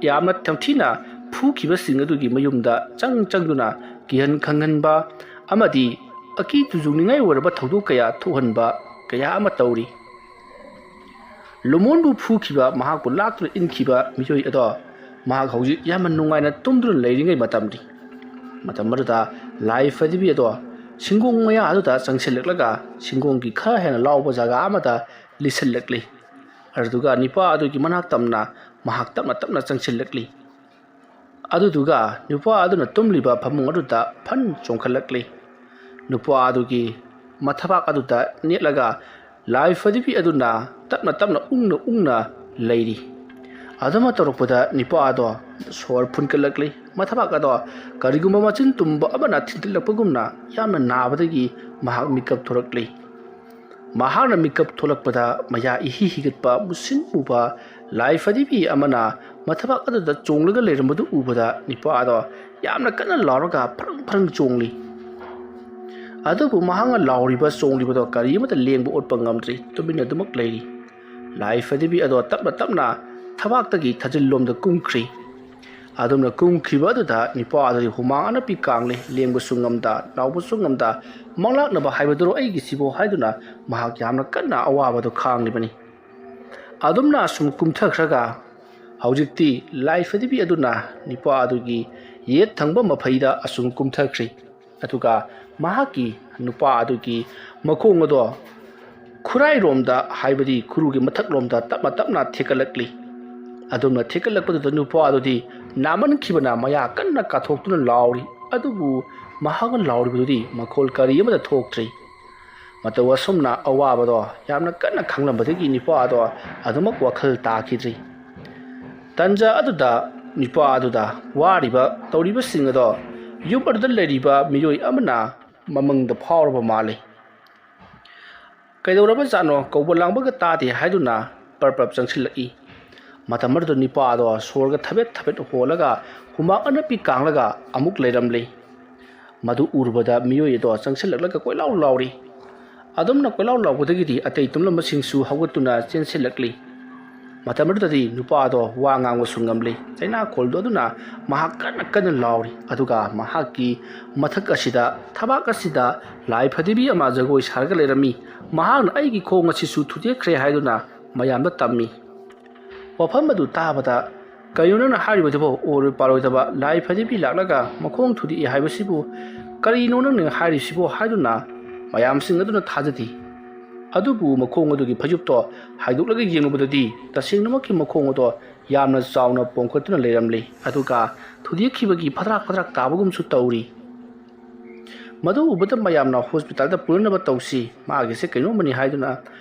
ꯌꯥꯝꯅ ꯇꯝꯊꯤꯅ ꯐꯨꯈꯤꯕꯁꯤꯡ ꯑꯗꯨꯒꯤ ꯃꯌꯨꯝꯗ ꯆꯪꯗꯨꯅ ꯀꯤꯍꯟ ꯈꯪꯍꯟꯕ ꯑꯃꯗꯤ ꯑꯀꯤ ꯇꯨꯖꯨꯡꯅꯤꯡꯉꯥꯏ ꯑꯣꯏꯔꯕ ꯊꯧꯗꯣꯛ ꯀꯌꯥ ꯊꯣꯛꯍꯟꯕ ꯀꯌꯥ ꯑꯃ ꯇꯧꯔꯤ꯫ ꯂꯨꯃꯣꯟꯕꯨ ꯐꯨꯈꯤꯕ ꯃꯍꯥꯛꯄꯨ ꯂꯥꯛꯇꯨꯅ ꯏꯟꯈꯤꯕ ꯃꯤꯑꯣꯏ ꯑꯗꯣ ꯃꯍꯥꯛ ꯍꯧꯖꯤꯛ ꯌꯥꯝꯅ ꯅꯨꯡꯉꯥꯏꯅ ꯇꯨꯝꯗꯨꯅ ꯂꯩꯔꯤꯉꯩ ꯃꯇꯝꯅꯤ꯫ ꯃꯇꯝ ꯑꯗꯨꯗ ꯂꯥꯏ ꯐꯗꯤꯕꯤ ꯑꯗꯣ ꯁꯤꯡꯒꯣꯡ ꯃꯌꯥ ꯑꯗꯨꯗ ꯆꯪꯁꯤꯜꯂꯛꯂꯒ ꯁꯤꯡꯒꯣꯡꯒꯤ ꯈꯔ ꯍꯦꯟꯅ ꯂꯥꯎꯕ ꯖꯒꯥ ꯑꯃꯗ ꯂꯤꯁꯤꯜꯂꯛꯂꯤ꯫ ꯑꯗꯨꯗꯨꯒ ꯅꯤꯄꯥ ꯑꯗꯨꯒꯤ ꯃꯅꯥꯛ ꯇꯝꯅ ꯃꯍꯥꯛ ꯇꯞꯅ ꯆꯪꯁꯤꯜꯂꯛꯂꯤ꯫ ꯑꯗꯨꯗꯨꯒ ꯅꯨꯄꯥ ꯑꯗꯨꯅ ꯇꯨꯝꯂꯤꯕ ꯐꯃꯨꯡ ꯑꯗꯨꯗ ꯐꯟ ꯆꯣꯡꯈꯠꯂꯛꯂꯤ꯫ ꯅꯨꯄꯥ ꯑꯗꯨꯒꯤ ꯃꯊꯕꯥꯛ ꯑꯗꯨꯗ ꯅꯦꯠꯂꯒ ꯂꯥꯏ ꯐꯗꯤꯕꯤ ꯑꯗꯨꯅ ꯇꯞꯅ ꯎꯪꯅ ꯂꯩꯔꯤ꯫ ꯑꯗꯨꯃ ꯇꯧꯔꯛꯄꯗ ꯅꯤꯄꯥ ꯑꯗꯣ ꯁꯣꯔ ꯐꯨꯟꯀꯠꯂꯛꯂꯤ꯫ ꯃꯊꯕꯥꯛ ꯑꯗꯣ ꯀꯔꯤꯒꯨꯝꯕ ꯃꯆꯤꯟ ꯇꯨꯝꯕ ꯑꯃꯅ ꯊꯤꯟꯇꯠꯂꯛꯄꯒꯨꯝꯅ ꯌꯥꯝꯅ ꯅꯥꯕꯗꯒꯤ ꯃꯍꯥꯛ ꯃꯤꯀꯞ ꯊꯣꯔꯛꯂꯤ꯫ ꯃꯍꯥꯛꯅ ꯃꯤꯀꯞ ꯊꯣꯛꯂꯛꯄꯗ ꯃꯌꯥ ꯏꯍꯤ ꯍꯤꯒꯠꯄ ꯃꯨꯁꯤꯟ ꯃꯨꯕ ꯂꯥꯏ ꯐꯗꯤꯕꯤ ꯑꯃꯅ ꯃꯊꯕꯥꯛ ꯑꯗꯨꯗ ꯆꯣꯡꯂꯒ ꯂꯩꯔꯝꯕꯗꯨ ꯎꯕꯗ ꯅꯤꯄꯥ ꯑꯗꯣ ꯌꯥꯝꯅ ꯀꯟꯅ ꯂꯥꯎꯔꯒ ꯐꯔꯪ ꯆꯣꯡꯂꯤ꯫ ꯑꯗꯨꯕꯨ ꯃꯍꯥꯛꯅ ꯂꯥꯎꯔꯤꯕ ꯆꯣꯡꯂꯤꯕꯗꯣ ꯀꯔꯤ ꯑꯃꯠꯇ ꯂꯦꯡꯕ ꯑꯣꯠꯄ ꯉꯝꯗ꯭ꯔꯤ꯫ ꯇꯨꯃꯤꯟꯅ ꯑꯗꯨꯃꯛ ꯂꯩꯔꯤ꯫ ꯂꯥꯏ ꯐꯗꯤꯕꯤ ꯑꯗꯣ ꯇꯞꯅ ꯊꯕꯥꯛꯇꯒꯤ ꯊꯥꯖꯤꯜꯂꯣꯝꯗ ꯀꯨꯝꯈ꯭ꯔꯤ꯫ ꯑꯗꯨꯝꯅ ꯀꯨꯝꯈꯤꯕ ꯑꯗꯨꯗ ꯅꯤꯄꯥ ꯑꯗꯨꯗꯤ ꯍꯨꯃꯥꯡ ꯑꯅꯞꯄꯤ ꯀꯥꯡꯂꯤ꯫ ꯂꯦꯡꯕꯁꯨ ꯉꯝꯗ ꯂꯥꯎꯕꯁꯨ ꯉꯝꯗ ꯃꯪꯂꯥꯛꯅꯕ ꯍꯥꯏꯕꯗꯨꯔꯣ ꯑꯩꯒꯤꯁꯤꯕꯣ ꯍꯥꯏꯗꯨꯅ ꯃꯍꯥꯛ ꯌꯥꯝꯅ ꯀꯟꯅ ꯑꯋꯥꯕꯗꯨ ꯈꯥꯡꯂꯤꯕꯅꯤ꯫ ꯑꯗꯨꯝꯅ ꯁꯨꯝ ꯀꯨꯝꯊꯈ꯭ꯔꯒ ꯍꯧꯖꯤꯛꯇꯤ ꯂꯥꯏ ꯐꯗꯤꯕꯤ ꯑꯗꯨꯅ ꯅꯤꯄꯥ ꯑꯗꯨꯒꯤ ꯌꯦꯠ ꯊꯪꯕ ꯃꯐꯩꯗ ꯑꯁꯨꯝ ꯀꯨꯝꯊꯈ꯭ꯔꯤ꯫ ꯑꯗꯨꯒ ꯃꯍꯥꯛꯀꯤ ꯅꯨꯄꯥ ꯑꯗꯨꯒꯤ ꯃꯈꯣꯡ ꯑꯗꯣ ꯈꯨꯔꯥꯏꯔꯣꯝꯗ ꯍꯥꯏꯕꯗꯤ ꯈꯨꯔꯨꯒꯤ ꯃꯊꯛꯂꯣꯝꯗ ꯇꯞꯅ ꯊꯦꯛꯀꯠꯂꯛꯂꯤ꯫ ꯑꯗꯨꯝꯅ ꯊꯦꯛꯀꯠꯂꯛꯄꯗꯨꯗ ꯅꯨꯄꯥ ꯑꯗꯨꯗꯤ ꯅꯥꯃꯟꯈꯤꯕꯅ ꯃꯌꯥ ꯀꯟꯅ ꯀꯥꯊꯣꯛꯇꯨꯅ ꯂꯥꯎꯔꯤ꯫ ꯑꯗꯨꯕꯨ ꯃꯍꯥꯛꯅ ꯂꯥꯎꯔꯤꯕꯗꯨꯗꯤ ꯃꯈꯣꯜ ꯀꯔꯤ ꯑꯃꯠꯇ ꯊꯣꯛꯇ꯭ꯔꯤ꯫ ꯃꯇꯧ ꯑꯁꯨꯝꯅ ꯑꯋꯥꯕꯗꯣ ꯌꯥꯝꯅ ꯀꯟꯅ ꯈꯥꯡꯂꯝꯕꯗꯒꯤ ꯅꯤꯄꯥ ꯑꯗꯣ ꯑꯗꯨꯃꯛ ꯋꯥꯈꯜ ꯇꯥꯈꯤꯗ꯭ꯔꯤ꯫ ꯇꯟꯖꯥ ꯑꯗꯨꯗ ꯅꯤꯄꯥ ꯑꯗꯨꯗ ꯋꯥꯔꯤꯕ ꯇꯧꯔꯤꯕꯁꯤꯡ ꯑꯗꯣ ꯌꯨꯝ ꯑꯗꯨꯗ ꯂꯩꯔꯤꯕ ꯃꯤꯑꯣꯏ ꯑꯃꯅ ꯃꯃꯪꯗ ꯐꯥꯎꯔꯕ ꯃꯥꯜꯂꯤ꯫ ꯀꯩꯗꯧꯔꯕꯖꯥꯠꯅꯣ ꯀꯧꯕ ꯂꯥꯡꯕꯒ ꯇꯥꯗꯦ ꯍꯥꯏꯗꯨꯅ ꯄꯔꯞ ꯆꯪꯁꯤꯜꯂꯛꯏ꯫ ꯃꯇꯝ ꯑꯗꯨꯗ ꯅꯤꯄꯥ ꯑꯗꯣ ꯁꯣꯔꯒ ꯊꯕꯦꯠ ꯍꯣꯜꯂꯒ ꯍꯨꯃꯥꯡ ꯑꯅꯞꯄꯤ ꯀꯥꯡꯂꯒ ꯑꯃꯨꯛ ꯂꯩꯔꯝꯂꯤ꯫ ꯃꯗꯨ ꯎꯔꯨꯕꯗ ꯃꯤꯑꯣꯏ ꯑꯗꯣ ꯆꯪꯁꯤꯜꯂꯛꯂꯒ ꯀꯣꯏꯂꯥꯎ ꯂꯥꯎꯔꯤ꯫ ꯑꯗꯨꯝꯅ ꯀꯣꯏꯂꯥꯎ ꯂꯥꯎꯕꯗꯒꯤꯗꯤ ꯑꯇꯩ ꯇꯨꯝꯂꯝꯕꯁꯤꯡꯁꯨ ꯍꯧꯒꯠꯇꯨꯅ ꯆꯦꯟꯁꯤꯜꯂꯛꯂꯤ꯫ ꯃꯇꯝ ꯑꯗꯨꯗꯗꯤ ꯅꯨꯄꯥ ꯑꯗꯣ ꯋꯥ ꯉꯥꯡꯕꯁꯨ ꯉꯝꯂꯤ꯫ ꯆꯩꯅꯥꯈꯣꯜꯗꯣ ꯑꯗꯨꯅ ꯃꯍꯥꯛ ꯀꯟꯅ ꯂꯥꯎꯔꯤ꯫ ꯑꯗꯨꯒ ꯃꯍꯥꯛꯀꯤ ꯃꯊꯛ ꯑꯁꯤꯗ ꯊꯕꯥꯛ ꯑꯁꯤꯗ ꯂꯥꯏ ꯐꯗꯤꯕꯤ ꯑꯃ ꯖꯒꯣꯏ ꯁꯥꯔꯒ ꯂꯩꯔꯝꯃꯤ꯫ ꯃꯍꯥꯛꯅ ꯑꯩꯒꯤ ꯈꯣꯡ ꯑꯁꯤꯁꯨ ꯊꯨꯗꯦꯛꯈ꯭ꯔꯦ ꯍꯥꯏꯗꯨꯅ ꯃꯌꯥꯝꯗ ꯇꯝꯃꯤ꯫ ꯋꯥꯐꯝ ꯑꯗꯨ ꯇꯥꯕꯗ ꯀꯔꯤꯅꯣ ꯅꯪꯅ ꯍꯥꯏꯔꯤꯕꯗꯨꯕꯣ ꯑꯣꯏꯔꯣꯏ ꯄꯥꯔꯣꯏꯗꯕ ꯂꯥꯏ ꯐꯗꯤꯕꯤ ꯂꯥꯛꯂꯒ ꯃꯈꯣꯡ ꯊꯨꯗꯦꯛꯏ ꯍꯥꯏꯕꯁꯤꯕꯨ ꯀꯔꯤꯅꯣ ꯅꯪꯅ ꯍꯥꯏꯔꯤꯁꯤꯕꯣ ꯍꯥꯏꯗꯨꯅ ꯃꯌꯥꯝꯁꯤꯡ ꯑꯗꯨꯅ ꯊꯥꯖꯗꯦ꯫ ꯑꯗꯨꯕꯨ ꯃꯈꯣꯡ ꯑꯗꯨꯒꯤ ꯐꯩꯖꯨꯞꯇꯣ ꯍꯥꯏꯗꯣꯛꯂꯒ ꯌꯦꯡꯂꯨꯕꯗꯗꯤ ꯇꯁꯦꯡꯅꯃꯛꯀꯤ ꯃꯈꯣꯡ ꯑꯗꯣ ꯌꯥꯝꯅ ꯆꯥꯎꯅ ꯄꯣꯝꯈꯠꯇꯨꯅ ꯂꯩꯔꯝꯂꯤ꯫ ꯑꯗꯨꯒ ꯊꯨꯗꯦꯛꯈꯤꯕꯒꯤ ꯐꯗ꯭ꯔꯥꯛ ꯇꯥꯕꯒꯨꯝꯁꯨ ꯇꯧꯔꯤ꯫ ꯃꯗꯨ ꯎꯕꯗ ꯃꯌꯥꯝꯅ ꯍꯣꯁꯄꯤꯇꯥꯜꯗ ꯄꯨꯅꯕ ꯇꯧꯁꯤ ꯃꯥꯒꯤꯁꯦ ꯀꯩꯅꯣꯝꯃꯅꯤ ꯍꯥꯏꯗꯨꯅ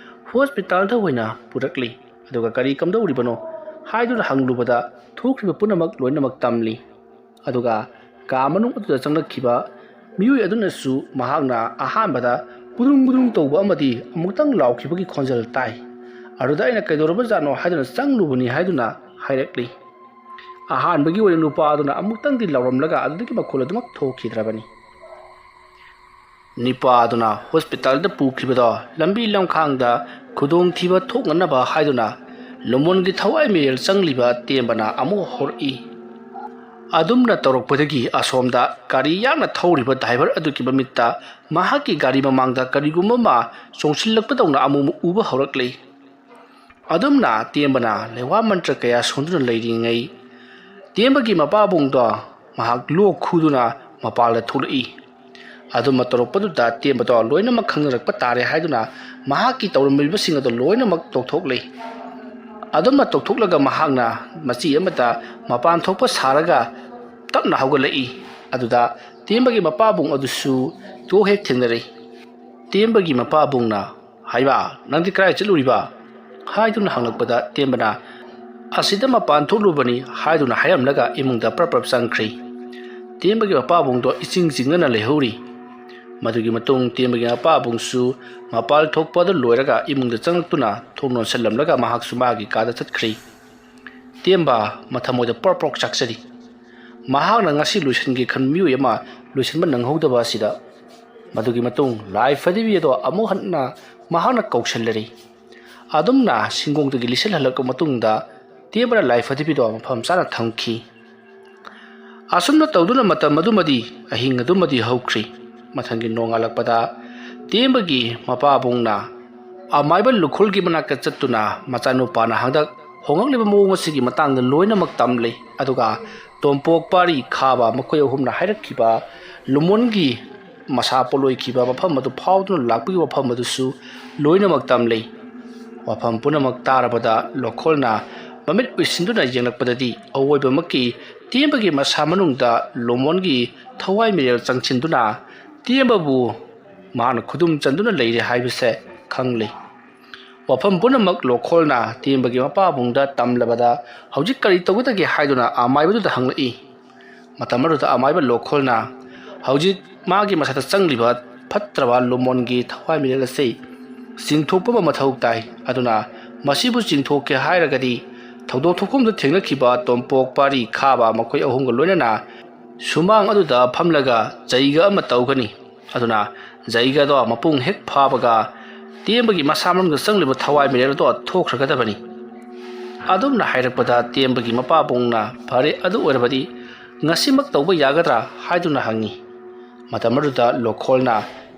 ꯍꯣꯁꯄꯤꯇꯥꯜꯗ ꯑꯣꯏꯅ ꯄꯨꯔꯛꯂꯤ ꯑꯗꯨꯒ ꯀꯔꯤ ꯀꯝꯗꯧꯔꯤꯕꯅꯣ ꯍꯥꯏꯗꯨꯅ ꯍꯪꯂꯨꯕꯗ ꯊꯣꯛꯈꯤꯕ ꯄꯨꯝꯅꯃꯛ ꯂꯣꯏꯅꯃꯛ ꯇꯝꯂꯤ ꯑꯗꯨꯒ ꯀꯥ ꯃꯅꯨꯡ ꯑꯗꯨꯗ ꯆꯪꯂꯛꯈꯤꯕ ꯃꯤꯑꯣꯏ ꯑꯗꯨꯅꯁꯨ ꯃꯍꯥꯛꯅ ꯑꯍꯥꯟꯕꯗ ꯕꯨꯗꯨꯡ ꯕꯨꯗꯨꯡ ꯇꯧꯕ ꯑꯃꯗꯤ ꯑꯃꯨꯛꯇꯪ ꯂꯥꯎꯈꯤꯕꯒꯤ ꯈꯣꯟꯖꯦꯜ ꯇꯥꯏ ꯑꯗꯨꯗ ꯑꯩꯅ ꯀꯩꯗꯧꯔꯕꯖꯥꯠꯅꯣ ꯍꯥꯏꯗꯨꯅ ꯆꯪꯂꯨꯕꯅꯤ ꯍꯥꯏꯗꯨꯅ ꯍꯥꯏꯔꯛꯂꯤ ꯑꯍꯥꯟꯕꯒꯤ ꯑꯣꯏꯅ ꯅꯨꯄꯥ ꯑꯗꯨꯅ ꯑꯃꯨꯛꯇꯪꯗꯤ ꯂꯥꯎꯔꯝꯂꯒ ꯑꯗꯨꯗꯒꯤ ꯃꯈꯣꯜ ꯑꯗꯨꯃꯛ ꯊꯣꯛꯈꯤꯗ꯭ꯔꯕꯅꯤ ꯅꯤꯄꯥ ꯑꯗꯨꯅ ꯍꯣꯁꯄꯤꯇꯥꯜꯗ ꯄꯨꯈꯤꯕꯗꯣ ꯂꯝꯕꯤ ꯂꯝꯈꯥꯡꯗ ꯈꯨꯗꯣꯡꯊꯤꯕ ꯊꯣꯛꯅꯅꯕ ꯍꯥꯏꯗꯨꯅ ꯂꯨꯃꯣꯟꯒꯤ ꯊꯋꯥꯏ ꯃꯤꯔꯦꯜ ꯆꯪꯂꯤꯕ ꯇꯦꯝꯕꯅ ꯑꯃꯨꯛ ꯍꯧꯔꯛꯏ ꯑꯗꯨꯝꯅ ꯇꯧꯔꯛꯄꯗꯒꯤ ꯑꯁꯣꯝꯗ ꯒꯥꯔꯤ ꯌꯥꯡꯅ ꯊꯧꯔꯤꯕ ꯗ꯭ꯔꯥꯏꯚꯔ ꯑꯗꯨꯒꯤ ꯃꯃꯤꯠꯇ ꯃꯍꯥꯛꯀꯤ ꯒꯥꯔꯤ ꯃꯃꯥꯡꯗ ꯀꯔꯤꯒꯨꯝꯕ ꯑꯃ ꯆꯣꯡꯁꯤꯜꯂꯛꯄꯗꯧꯅ ꯑꯃꯨꯛ ꯎꯕ ꯍꯧꯔꯛꯂꯤ ꯑꯗꯨꯝꯅ ꯇꯦꯝꯕꯅ ꯂꯩꯋꯥ ꯃꯟꯇ꯭ꯔ ꯀꯌꯥ ꯁꯣꯟꯗꯨꯅ ꯂꯩꯔꯤꯉꯩ ꯇꯦꯝꯕꯒꯤ ꯃꯄꯥꯕꯨꯡꯗꯣ ꯃꯍꯥꯛ ꯂꯣꯛ ꯈꯨꯗꯨꯅ ꯃꯄꯥꯟꯗ ꯊꯣꯛꯂꯛꯏ ꯑꯗꯨꯝꯅ ꯇꯧꯔꯛꯄꯗꯨꯗ ꯇꯦꯝꯕꯗꯣ ꯂꯣꯏꯅꯃꯛ ꯈꯪꯅꯔꯛꯄ ꯇꯥꯔꯦ ꯍꯥꯏꯗꯨꯅ ꯃꯍꯥꯛꯀꯤ ꯇꯧꯔꯝꯂꯤꯕꯁꯤꯡ ꯑꯗꯨ ꯂꯣꯏꯅꯃꯛ ꯇꯣꯛꯊꯣꯛꯂꯤ ꯑꯗꯨꯝꯅ ꯇꯣꯛꯊꯣꯛꯂꯒ ꯃꯍꯥꯛꯅ ꯃꯆꯤ ꯑꯃꯗ ꯃꯄꯥꯟ ꯊꯣꯛꯄ ꯁꯥꯔꯒ ꯇꯞꯅ ꯍꯧꯒꯠꯂꯛꯏ ꯑꯗꯨꯗ ꯇꯦꯝꯕꯒꯤ ꯃꯄꯥꯕꯨꯡ ꯑꯗꯨꯁꯨ ꯍꯦꯛ ꯊꯦꯡꯅꯔꯤ ꯇꯦꯝꯕꯒꯤ ꯃꯄꯥꯕꯨꯡꯅ ꯍꯥꯏꯕ ꯅꯪꯗꯤ ꯀꯗꯥꯏ ꯆꯠꯂꯨꯔꯤꯕ ꯍꯥꯏꯗꯨꯅ ꯍꯪꯂꯛꯄꯗ ꯇꯦꯝꯕꯅ ꯑꯁꯤꯗ ꯃꯄꯥꯟ ꯊꯣꯛꯂꯨꯕꯅꯤ ꯍꯥꯏꯗꯨꯅ ꯍꯥꯏꯔꯝꯂꯒ ꯏꯃꯨꯡꯗ ꯄ꯭ꯔꯞ ꯆꯪꯈ꯭ꯔꯤ ꯇꯦꯝꯕꯒꯤ ꯃꯄꯥꯕꯨꯡꯗꯣ ꯏꯆꯤꯡ ꯆꯤꯡꯅꯅ ꯂꯩꯍꯧꯔꯤ ꯃꯗꯨꯒꯤ ꯃꯇꯨꯡ ꯇꯦꯝꯕꯒꯤ ꯃꯄꯥꯕꯨꯡꯁꯨ ꯃꯄꯥꯜ ꯊꯣꯛꯄ ꯑꯗꯨ ꯂꯣꯏꯔꯒ ꯏꯃꯨꯡꯗ ꯆꯪꯂꯛꯇꯨꯅ ꯊꯣꯡ ꯂꯣꯟꯁꯤꯜꯂꯝꯂꯒ ꯃꯍꯥꯛꯁꯨ ꯃꯥꯒꯤ ꯀꯥꯗ ꯆꯠꯈ꯭ꯔꯤ ꯇꯦꯝꯕ ꯃꯊꯃꯣꯏꯗ ꯄ꯭ꯔꯣꯛ ꯆꯥꯛꯆꯔꯤ ꯃꯍꯥꯛꯅ ꯉꯁꯤ ꯂꯣꯏꯁꯤꯟꯒꯦ ꯈꯟꯕ ꯃꯤꯑꯣꯏ ꯑꯃ ꯂꯣꯏꯁꯤꯟꯕ ꯅꯪꯍꯧꯗꯕ ꯑꯁꯤꯗ ꯃꯗꯨꯒꯤ ꯃꯇꯨꯡ ꯂꯥꯏ ꯐꯗꯤꯕꯤ ꯑꯗꯣ ꯑꯃꯨꯛ ꯍꯟꯅ ꯃꯍꯥꯛꯅ ꯀꯧꯁꯤꯜꯂꯔꯤ ꯑꯗꯨꯝꯅ ꯁꯤꯡꯒꯣꯡꯗꯒꯤ ꯂꯤꯁꯤꯜꯍꯜꯂꯛꯄ ꯃꯇꯨꯡꯗ ꯇꯦꯝꯕꯅ ꯂꯥꯏ ꯐꯗꯤꯕꯤꯗꯣ ꯃꯐꯝ ꯆꯥꯅ ꯊꯝꯈꯤ ꯑꯁꯨꯝꯅ ꯇꯧꯗꯨꯅ ꯃꯇꯝ ꯑꯗꯨꯃꯗꯤ ꯑꯍꯤꯡ ꯑꯗꯨꯃꯗꯤ ꯍꯧꯈ꯭ꯔꯤ ꯃꯊꯪꯒꯤ ꯅꯣꯡꯉꯥꯜꯂꯛꯄꯗ ꯇꯦꯝꯕꯒꯤ ꯃꯄꯥꯕꯨꯡꯅ ꯑꯃꯥꯏꯕ ꯂꯨꯈꯣꯜꯒꯤ ꯃꯅꯥꯛꯇ ꯆꯠꯇꯨꯅ ꯃꯆꯥꯅꯨꯄꯥꯅ ꯍꯟꯗꯛ ꯍꯣꯡꯂꯛꯂꯤꯕ ꯃꯑꯣꯡ ꯑꯁꯤꯒꯤ ꯃꯇꯥꯡꯗ ꯂꯣꯏꯅꯃꯛ ꯇꯝꯂꯤ ꯑꯗꯨꯒ ꯇꯣꯝꯄꯣꯛ ꯄꯥꯔꯤ ꯈꯥꯕ ꯃꯈꯣꯏ ꯑꯍꯨꯝꯅ ꯍꯥꯏꯔꯛꯈꯤꯕ ꯂꯨꯃꯣꯟꯒꯤ ꯃꯁꯥ ꯄꯣꯠꯂꯣꯏꯈꯤꯕ ꯃꯐꯝ ꯑꯗꯨ ꯐꯥꯎꯗꯨꯅ ꯂꯥꯛꯄꯒꯤ ꯋꯥꯐꯝ ꯑꯗꯨꯁꯨ ꯂꯣꯏꯅꯃꯛ ꯇꯝꯂꯤ ꯋꯥꯐꯝ ꯄꯨꯝꯅꯃꯛ ꯇꯥꯔꯕꯗ ꯂꯣꯈꯣꯜꯅ ꯃꯃꯤꯠ ꯎꯏꯁꯤꯟꯗꯨꯅ ꯌꯦꯡꯂꯛꯄꯗꯗꯤ ꯑꯋꯣꯏꯕꯃꯛꯀꯤ ꯇꯦꯝꯕꯒꯤ ꯃꯁꯥ ꯃꯅꯨꯡꯗ ꯂꯨꯃꯣꯟꯒꯤ ꯊꯋꯥꯏ ꯃꯤꯔꯦꯜ ꯆꯪꯁꯤꯟꯗꯨꯅ ꯇꯦꯝꯕꯕꯨ ꯃꯍꯥꯛꯅ ꯈꯨꯗꯨꯝ ꯆꯟꯗꯨꯅ ꯂꯩꯔꯦ ꯍꯥꯏꯕꯁꯦ ꯈꯪꯂꯤ ꯋꯥꯐꯝ ꯄꯨꯝꯅꯃꯛ ꯂꯣꯈꯣꯜꯅ ꯇꯦꯝꯕꯒꯤ ꯃꯄꯥꯕꯨꯡꯗ ꯇꯝꯂꯕꯗ ꯍꯧꯖꯤꯛ ꯀꯔꯤ ꯇꯧꯒꯗꯒꯦ ꯍꯥꯏꯗꯨꯅ ꯑꯃꯥꯏꯕꯗꯨꯗ ꯍꯪꯂꯛꯏ ꯃꯇꯝ ꯑꯗꯨꯗ ꯑꯃꯥꯏꯕ ꯂꯣꯈꯣꯜꯅ ꯍꯧꯖꯤꯛ ꯃꯥꯒꯤ ꯃꯁꯥꯗ ꯆꯪꯂꯤꯕ ꯐꯠꯇ꯭ꯔꯕ ꯂꯨꯃꯣꯟꯒꯤ ꯊꯋꯥꯏ ꯃꯤꯔꯦꯜ ꯑꯁꯤ ꯆꯤꯡꯊꯣꯛꯄ ꯑꯃ ꯃꯊꯧ ꯇꯥꯏ ꯑꯗꯨꯅ ꯃꯁꯤꯕꯨ ꯆꯤꯡꯊꯣꯛꯀꯦ ꯍꯥꯏꯔꯒꯗꯤ ꯊꯧꯗꯣꯛ ꯊꯣꯛꯐꯝꯗ ꯊꯦꯡꯅꯈꯤꯕ ꯇꯣꯝꯄꯣꯛ ꯄꯥꯔꯤ ꯈꯥꯕ ꯃꯈꯣꯏ ꯑꯍꯨꯝꯒ ꯂꯣꯏꯅꯅ ꯁꯨꯃꯥꯡ ꯑꯗꯨꯗ ꯐꯝꯂꯒ ꯖꯩꯒ ꯑꯃ ꯇꯧꯒꯅꯤ ꯑꯗꯨꯅ ꯖꯩꯒꯗꯣ ꯃꯄꯨꯡ ꯍꯦꯛ ꯐꯥꯕꯒ ꯇꯦꯝꯕꯒꯤ ꯃꯁꯥ ꯃꯅꯨꯡꯗ ꯆꯪꯂꯤꯕ ꯊꯋꯥꯏ ꯃꯤꯔꯦꯜ ꯑꯗꯣ ꯊꯣꯛꯈ꯭ꯔꯒꯗꯕꯅꯤ ꯑꯗꯨꯝꯅ ꯍꯥꯏꯔꯛꯄꯗ ꯇꯦꯝꯕꯒꯤ ꯃꯄꯥꯕꯨꯡꯅ ꯐꯔꯦ ꯑꯗꯨ ꯑꯣꯏꯔꯕꯗꯤ ꯉꯁꯤꯃꯛ ꯇꯧꯕ ꯌꯥꯒꯗ꯭ꯔꯥ ꯍꯥꯏꯗꯨꯅ ꯍꯪꯉꯤ ꯃꯇꯝ ꯑꯗꯨꯗ ꯂꯣꯈꯣꯜꯅ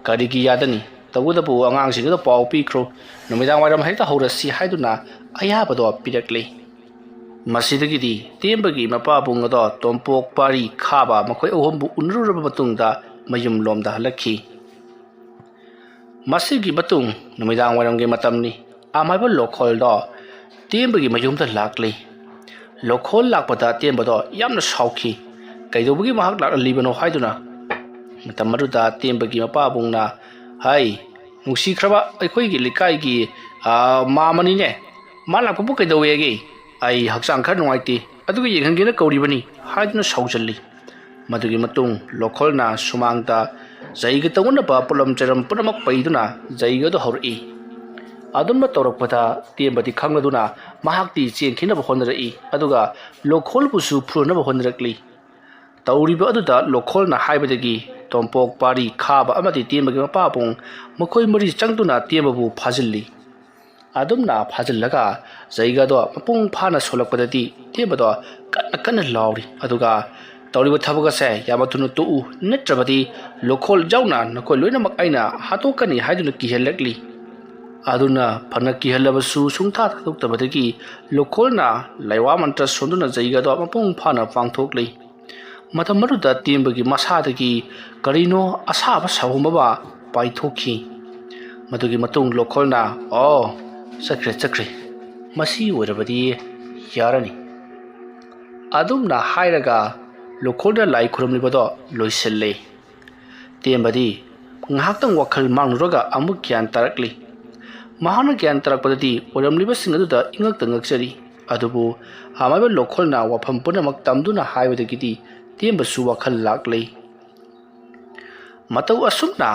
ꯀꯔꯤꯒꯤ ꯌꯥꯗꯅꯤ ꯇꯧꯕꯇꯕꯨ ꯑꯉꯥꯡꯁꯤꯡꯗꯨꯗ ꯄꯥꯎ ꯄꯤꯈ꯭ꯔꯣ ꯅꯨꯃꯤꯗꯥꯡ ꯋꯥꯏꯔꯝ ꯍꯦꯛꯇ ꯍꯧꯔꯁꯤ ꯍꯥꯏꯗꯨꯅ ꯑꯌꯥꯕꯗꯣ ꯄꯤꯔꯛꯂꯤ ꯃꯁꯤꯗꯒꯤꯗꯤ ꯇꯦꯝꯕꯒꯤ ꯃꯄꯥꯕꯨꯡ ꯑꯗꯣ ꯇꯣꯝꯄꯣꯛ ꯄꯥꯔꯤ ꯈꯥꯕ ꯃꯈꯣꯏ ꯑꯍꯨꯝꯕꯨ ꯎꯅꯔꯨꯔꯕ ꯃꯇꯨꯡꯗ ꯃꯌꯨꯝ ꯂꯣꯝꯗ ꯍꯜꯂꯛꯈꯤ ꯃꯁꯤꯒꯤ ꯃꯇꯨꯡ ꯅꯨꯃꯤꯗꯥꯡ ꯋꯥꯏꯔꯝꯒꯤ ꯃꯇꯝꯅꯤ ꯑꯃꯥꯏꯕ ꯂꯣꯈꯣꯜꯗꯣ ꯇꯦꯝꯕꯒꯤ ꯃꯌꯨꯝꯗ ꯂꯥꯛꯂꯤ ꯂꯣꯈꯣꯜ ꯂꯥꯛꯄꯗ ꯇꯦꯝꯕꯗꯣ ꯌꯥꯝꯅ ꯁꯥꯎꯈꯤ ꯀꯩꯗꯧꯕꯒꯤ ꯃꯍꯥꯛ ꯂꯥꯛꯂꯤꯕꯅꯣ ꯍꯥꯏꯗꯨꯅ ꯃꯇꯝ ꯑꯗꯨꯗ ꯇꯦꯝꯕꯒꯤ ꯃꯄꯥꯕꯨꯡꯅ ꯍꯥꯏ ꯅꯨꯡꯁꯤꯈ꯭ꯔꯕ ꯑꯩꯈꯣꯏꯒꯤ ꯂꯩꯀꯥꯏꯒꯤ ꯃꯥꯃꯅꯤꯅꯦ ꯃꯥ ꯂꯥꯛꯄꯕꯨ ꯀꯩꯗꯧꯋꯦꯒꯦ ꯑꯩ ꯍꯛꯆꯥꯡ ꯈꯔ ꯅꯨꯡꯉꯥꯏꯇꯦ ꯑꯗꯨꯒ ꯌꯦꯡꯍꯟꯒꯦꯅ ꯀꯧꯔꯤꯕꯅꯤ ꯍꯥꯏꯗꯨꯅ ꯁꯥꯎꯖꯜꯂꯤ ꯃꯗꯨꯒꯤ ꯃꯇꯨꯡ ꯂꯣꯈꯣꯜꯅ ꯁꯨꯃꯥꯡꯗ ꯖꯩꯒ ꯇꯧꯅꯕ ꯄꯣꯠꯂꯝ ꯆꯩꯔꯝ ꯄꯨꯝꯅꯃꯛ ꯄꯩꯗꯨꯅ ꯖꯩꯒꯗꯣ ꯍꯧꯔꯛꯏ ꯑꯗꯨꯝꯅ ꯇꯧꯔꯛꯄꯗ ꯇꯦꯝꯕꯗꯤ ꯈꯪꯂꯗꯨꯅ ꯃꯍꯥꯛꯇꯤ ꯆꯦꯟꯈꯤꯅꯕ ꯍꯣꯠꯅꯔꯛꯏ ꯑꯗꯨꯒ ꯂꯣꯈꯣꯜꯕꯨꯁꯨ ꯐꯨꯅꯕ ꯍꯣꯠꯅꯔꯛꯂꯤ ꯇꯧꯔꯤꯕ ꯑꯗꯨꯗ ꯂꯣꯈꯣꯜꯅ ꯍꯥꯏꯕꯗꯒꯤ ꯇꯣꯝꯄꯣꯛ ꯄꯥꯔꯤ ꯈꯥꯕ ꯑꯃꯗꯤ ꯇꯦꯝꯕꯒꯤ ꯃꯄꯥꯕꯨꯡ ꯃꯈꯣꯏ ꯃꯔꯤ ꯆꯪꯗꯨꯅ ꯇꯦꯝꯕꯕꯨ ꯐꯥꯖꯤꯜꯂꯤ ꯑꯗꯨꯝꯅ ꯐꯥꯖꯤꯜꯂꯒ ꯖꯩꯒꯗꯣ ꯃꯄꯨꯡ ꯐꯥꯅ ꯁꯣꯜꯂꯛꯄꯗꯗꯤ ꯇꯦꯝꯕꯗꯣ ꯀꯟꯅ ꯂꯥꯎꯔꯤ ꯑꯗꯨꯒ ꯇꯧꯔꯤꯕ ꯊꯕꯛ ꯑꯁꯦ ꯌꯥꯝꯅ ꯊꯨꯅ ꯇꯣꯛꯎ ꯅꯠꯇ꯭ꯔꯕꯗꯤ ꯂꯣꯈꯣꯜ ꯌꯥꯎꯅ ꯅꯈꯣꯏ ꯂꯣꯏꯅꯃꯛ ꯑꯩꯅ ꯍꯥꯠꯇꯣꯛꯀꯅꯤ ꯍꯥꯏꯗꯨꯅ ꯀꯤꯍꯜꯂꯛꯂꯤ ꯑꯗꯨꯅ ꯐꯅ ꯀꯤꯍꯜꯂꯕꯁꯨ ꯁꯨꯡꯊꯥ ꯊꯥꯗꯣꯛꯇꯕꯗꯒꯤ ꯂꯣꯈꯣꯜꯅ ꯂꯩꯋꯥ ꯃꯟꯇ꯭ꯔ ꯁꯣꯟꯗꯨꯅ ꯖꯩꯒꯗꯣ ꯃꯄꯨꯡ ꯐꯥꯅ ꯄꯥꯡꯊꯣꯛꯂꯤ ꯃꯇꯝ ꯑꯗꯨꯗ ꯇꯦꯝꯕꯒꯤ ꯃꯁꯥꯗꯒꯤ ꯀꯔꯤꯅꯣ ꯑꯁꯥꯕ ꯁꯥꯍꯨꯝ ꯑꯃ ꯄꯥꯏꯊꯣꯛꯈꯤ ꯃꯗꯨꯒꯤ ꯃꯇꯨꯡ ꯂꯣꯈꯣꯜꯅ ꯆꯠꯈ꯭ꯔꯦ ꯃꯁꯤ ꯑꯣꯏꯔꯕꯗꯤ ꯌꯥꯔꯅꯤ ꯑꯗꯨꯝꯅ ꯍꯥꯏꯔꯒ ꯂꯣꯈꯣꯜꯅ ꯂꯥꯏ ꯈꯨꯔꯨꯝꯂꯤꯕꯗꯣ ꯂꯣꯏꯁꯤꯜꯂꯤ ꯇꯦꯝꯕꯗꯤ ꯉꯥꯏꯍꯥꯛꯇꯪ ꯋꯥꯈꯜ ꯃꯥꯡꯂꯨꯔꯒ ꯑꯃꯨꯛ ꯒ꯭ꯌꯥꯟ ꯇꯥꯔꯛꯂꯤ꯫ ꯃꯍꯥꯛꯅ ꯒ꯭ꯌꯥꯟ ꯇꯥꯔꯛꯄꯗꯗꯤ ꯑꯣꯏꯔꯝꯂꯤꯕꯁꯤꯡ ꯑꯗꯨꯗ ꯏꯉꯛꯇ ꯉꯛꯆꯔꯤ꯫ ꯑꯗꯨꯕꯨ ꯑꯃꯥꯏꯕ ꯂꯧꯈꯣꯜꯅ ꯋꯥꯐꯝ ꯄꯨꯝꯅꯃꯛ ꯇꯝꯗꯨꯅ ꯍꯥꯏꯕꯗꯒꯤꯗꯤ ꯇꯦꯝꯕꯁꯨ ꯋꯥꯈꯜ ꯂꯥꯛꯂꯤ꯫ ꯃꯇꯧ ꯑꯁꯨꯝꯅ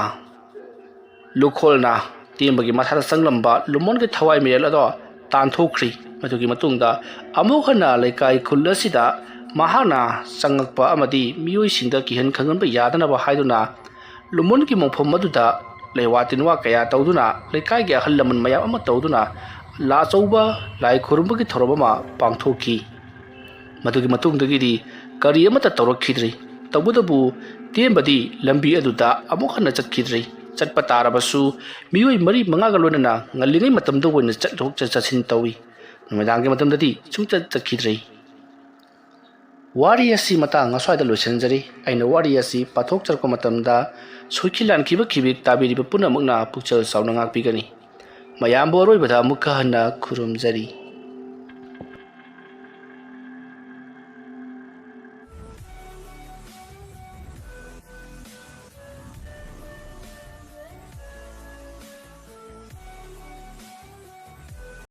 ꯂꯧꯈꯣꯜꯅ ꯇꯦꯝꯕꯒꯤ ꯃꯁꯥꯗ ꯆꯪꯂꯝꯕ ꯂꯨꯃꯣꯟꯒꯤ ꯊꯋꯥꯏ ꯃꯤꯔꯦꯜ ꯑꯗꯣ ꯇꯥꯟꯊꯣꯛꯈ꯭ꯔꯤ꯫ ꯃꯗꯨꯒꯤ ꯃꯇꯨꯡꯗ ꯑꯃꯨꯛ ꯍꯟꯅ ꯂꯩꯀꯥꯏ ꯈꯨꯜ ꯑꯁꯤꯗ ꯃꯍꯥꯛꯅ ꯆꯪꯉꯛꯄ ꯑꯃꯗꯤ ꯃꯤꯑꯣꯏꯁꯤꯡꯗ ꯀꯤꯍꯟ ꯈꯪꯍꯟꯕ ꯌꯥꯗꯅꯕ ꯍꯥꯏꯗꯨꯅ ꯂꯨꯃꯣꯟꯒꯤ ꯃꯣꯡꯐꯝ ꯑꯗꯨꯗ ꯂꯩꯋꯥ ꯇꯤꯟꯋꯥ ꯀꯌꯥ ꯇꯧꯗꯨꯅ ꯂꯩꯀꯥꯏꯒꯤ ꯑꯍꯜ ꯂꯃꯟ ꯃꯌꯥꯝ ꯑꯃ ꯇꯧꯗꯨꯅ ꯑꯆꯧꯕ ꯂꯥꯏ ꯈꯨꯔꯨꯝꯕꯒꯤ ꯊꯧꯔꯝ ꯑꯃ ꯄꯥꯡꯊꯣꯛꯈꯤ꯫ ꯃꯗꯨꯒꯤ ꯃꯇꯨꯡꯗꯒꯤꯗꯤ ꯀꯔꯤ ꯑꯃꯠꯇ ꯇꯧꯔꯛꯈꯤꯗ꯭ꯔꯤ꯫ ꯇꯧꯕꯇꯕꯨ ꯇꯦꯝꯕꯗꯤ ꯂꯝꯕꯤ ꯑꯗꯨꯗ ꯑꯃꯨꯛ ꯍꯟꯅ ꯆꯠꯈꯤꯗ꯭ꯔꯤ꯫ ꯆꯠꯄ ꯇꯥꯔꯕꯁꯨ ꯃꯤꯑꯣꯏ 4-5ꯒ ꯂꯣꯏꯅꯅ ꯉꯜꯂꯤꯉꯩ ꯃꯇꯝꯗ ꯑꯣꯏꯅ ꯆꯠꯊꯣꯛ ꯆꯠꯁꯤꯟ ꯇꯧꯏ꯫ ꯅꯨꯃꯤꯗꯥꯡꯒꯤ ꯃꯇꯝꯗꯗꯤ ꯁꯨꯡꯆꯠ ꯆꯠꯈꯤꯗ꯭ꯔꯤ꯫ ꯋꯥꯔꯤ ꯑꯁꯤ ꯃꯇꯥꯡ ꯑꯁ꯭ꯋꯥꯏꯗ ꯂꯣꯏꯁꯤꯟꯖꯔꯤ꯫ ꯑꯩꯅ ꯋꯥꯔꯤ ꯑꯁꯤ ꯄꯥꯊꯣꯛꯆꯔꯛꯄ ꯃꯇꯝꯗ ꯁꯣꯏꯈꯤ ꯂꯥꯟꯈꯤꯕ ꯈꯤꯕꯤꯛ ꯇꯥꯕꯤꯔꯤꯕ ꯄꯨꯝꯅꯃꯛꯅ ꯄꯨꯛꯆꯦꯜ ꯆꯥꯎꯅ ꯉꯥꯛꯄꯤꯒꯅꯤ꯫ ꯃꯌꯥꯝꯕꯨ ꯑꯔꯣꯏꯕꯗ ꯑꯃꯨꯛꯀ ꯍꯟꯅ ꯈꯨꯔꯨꯝꯖꯔꯤ꯫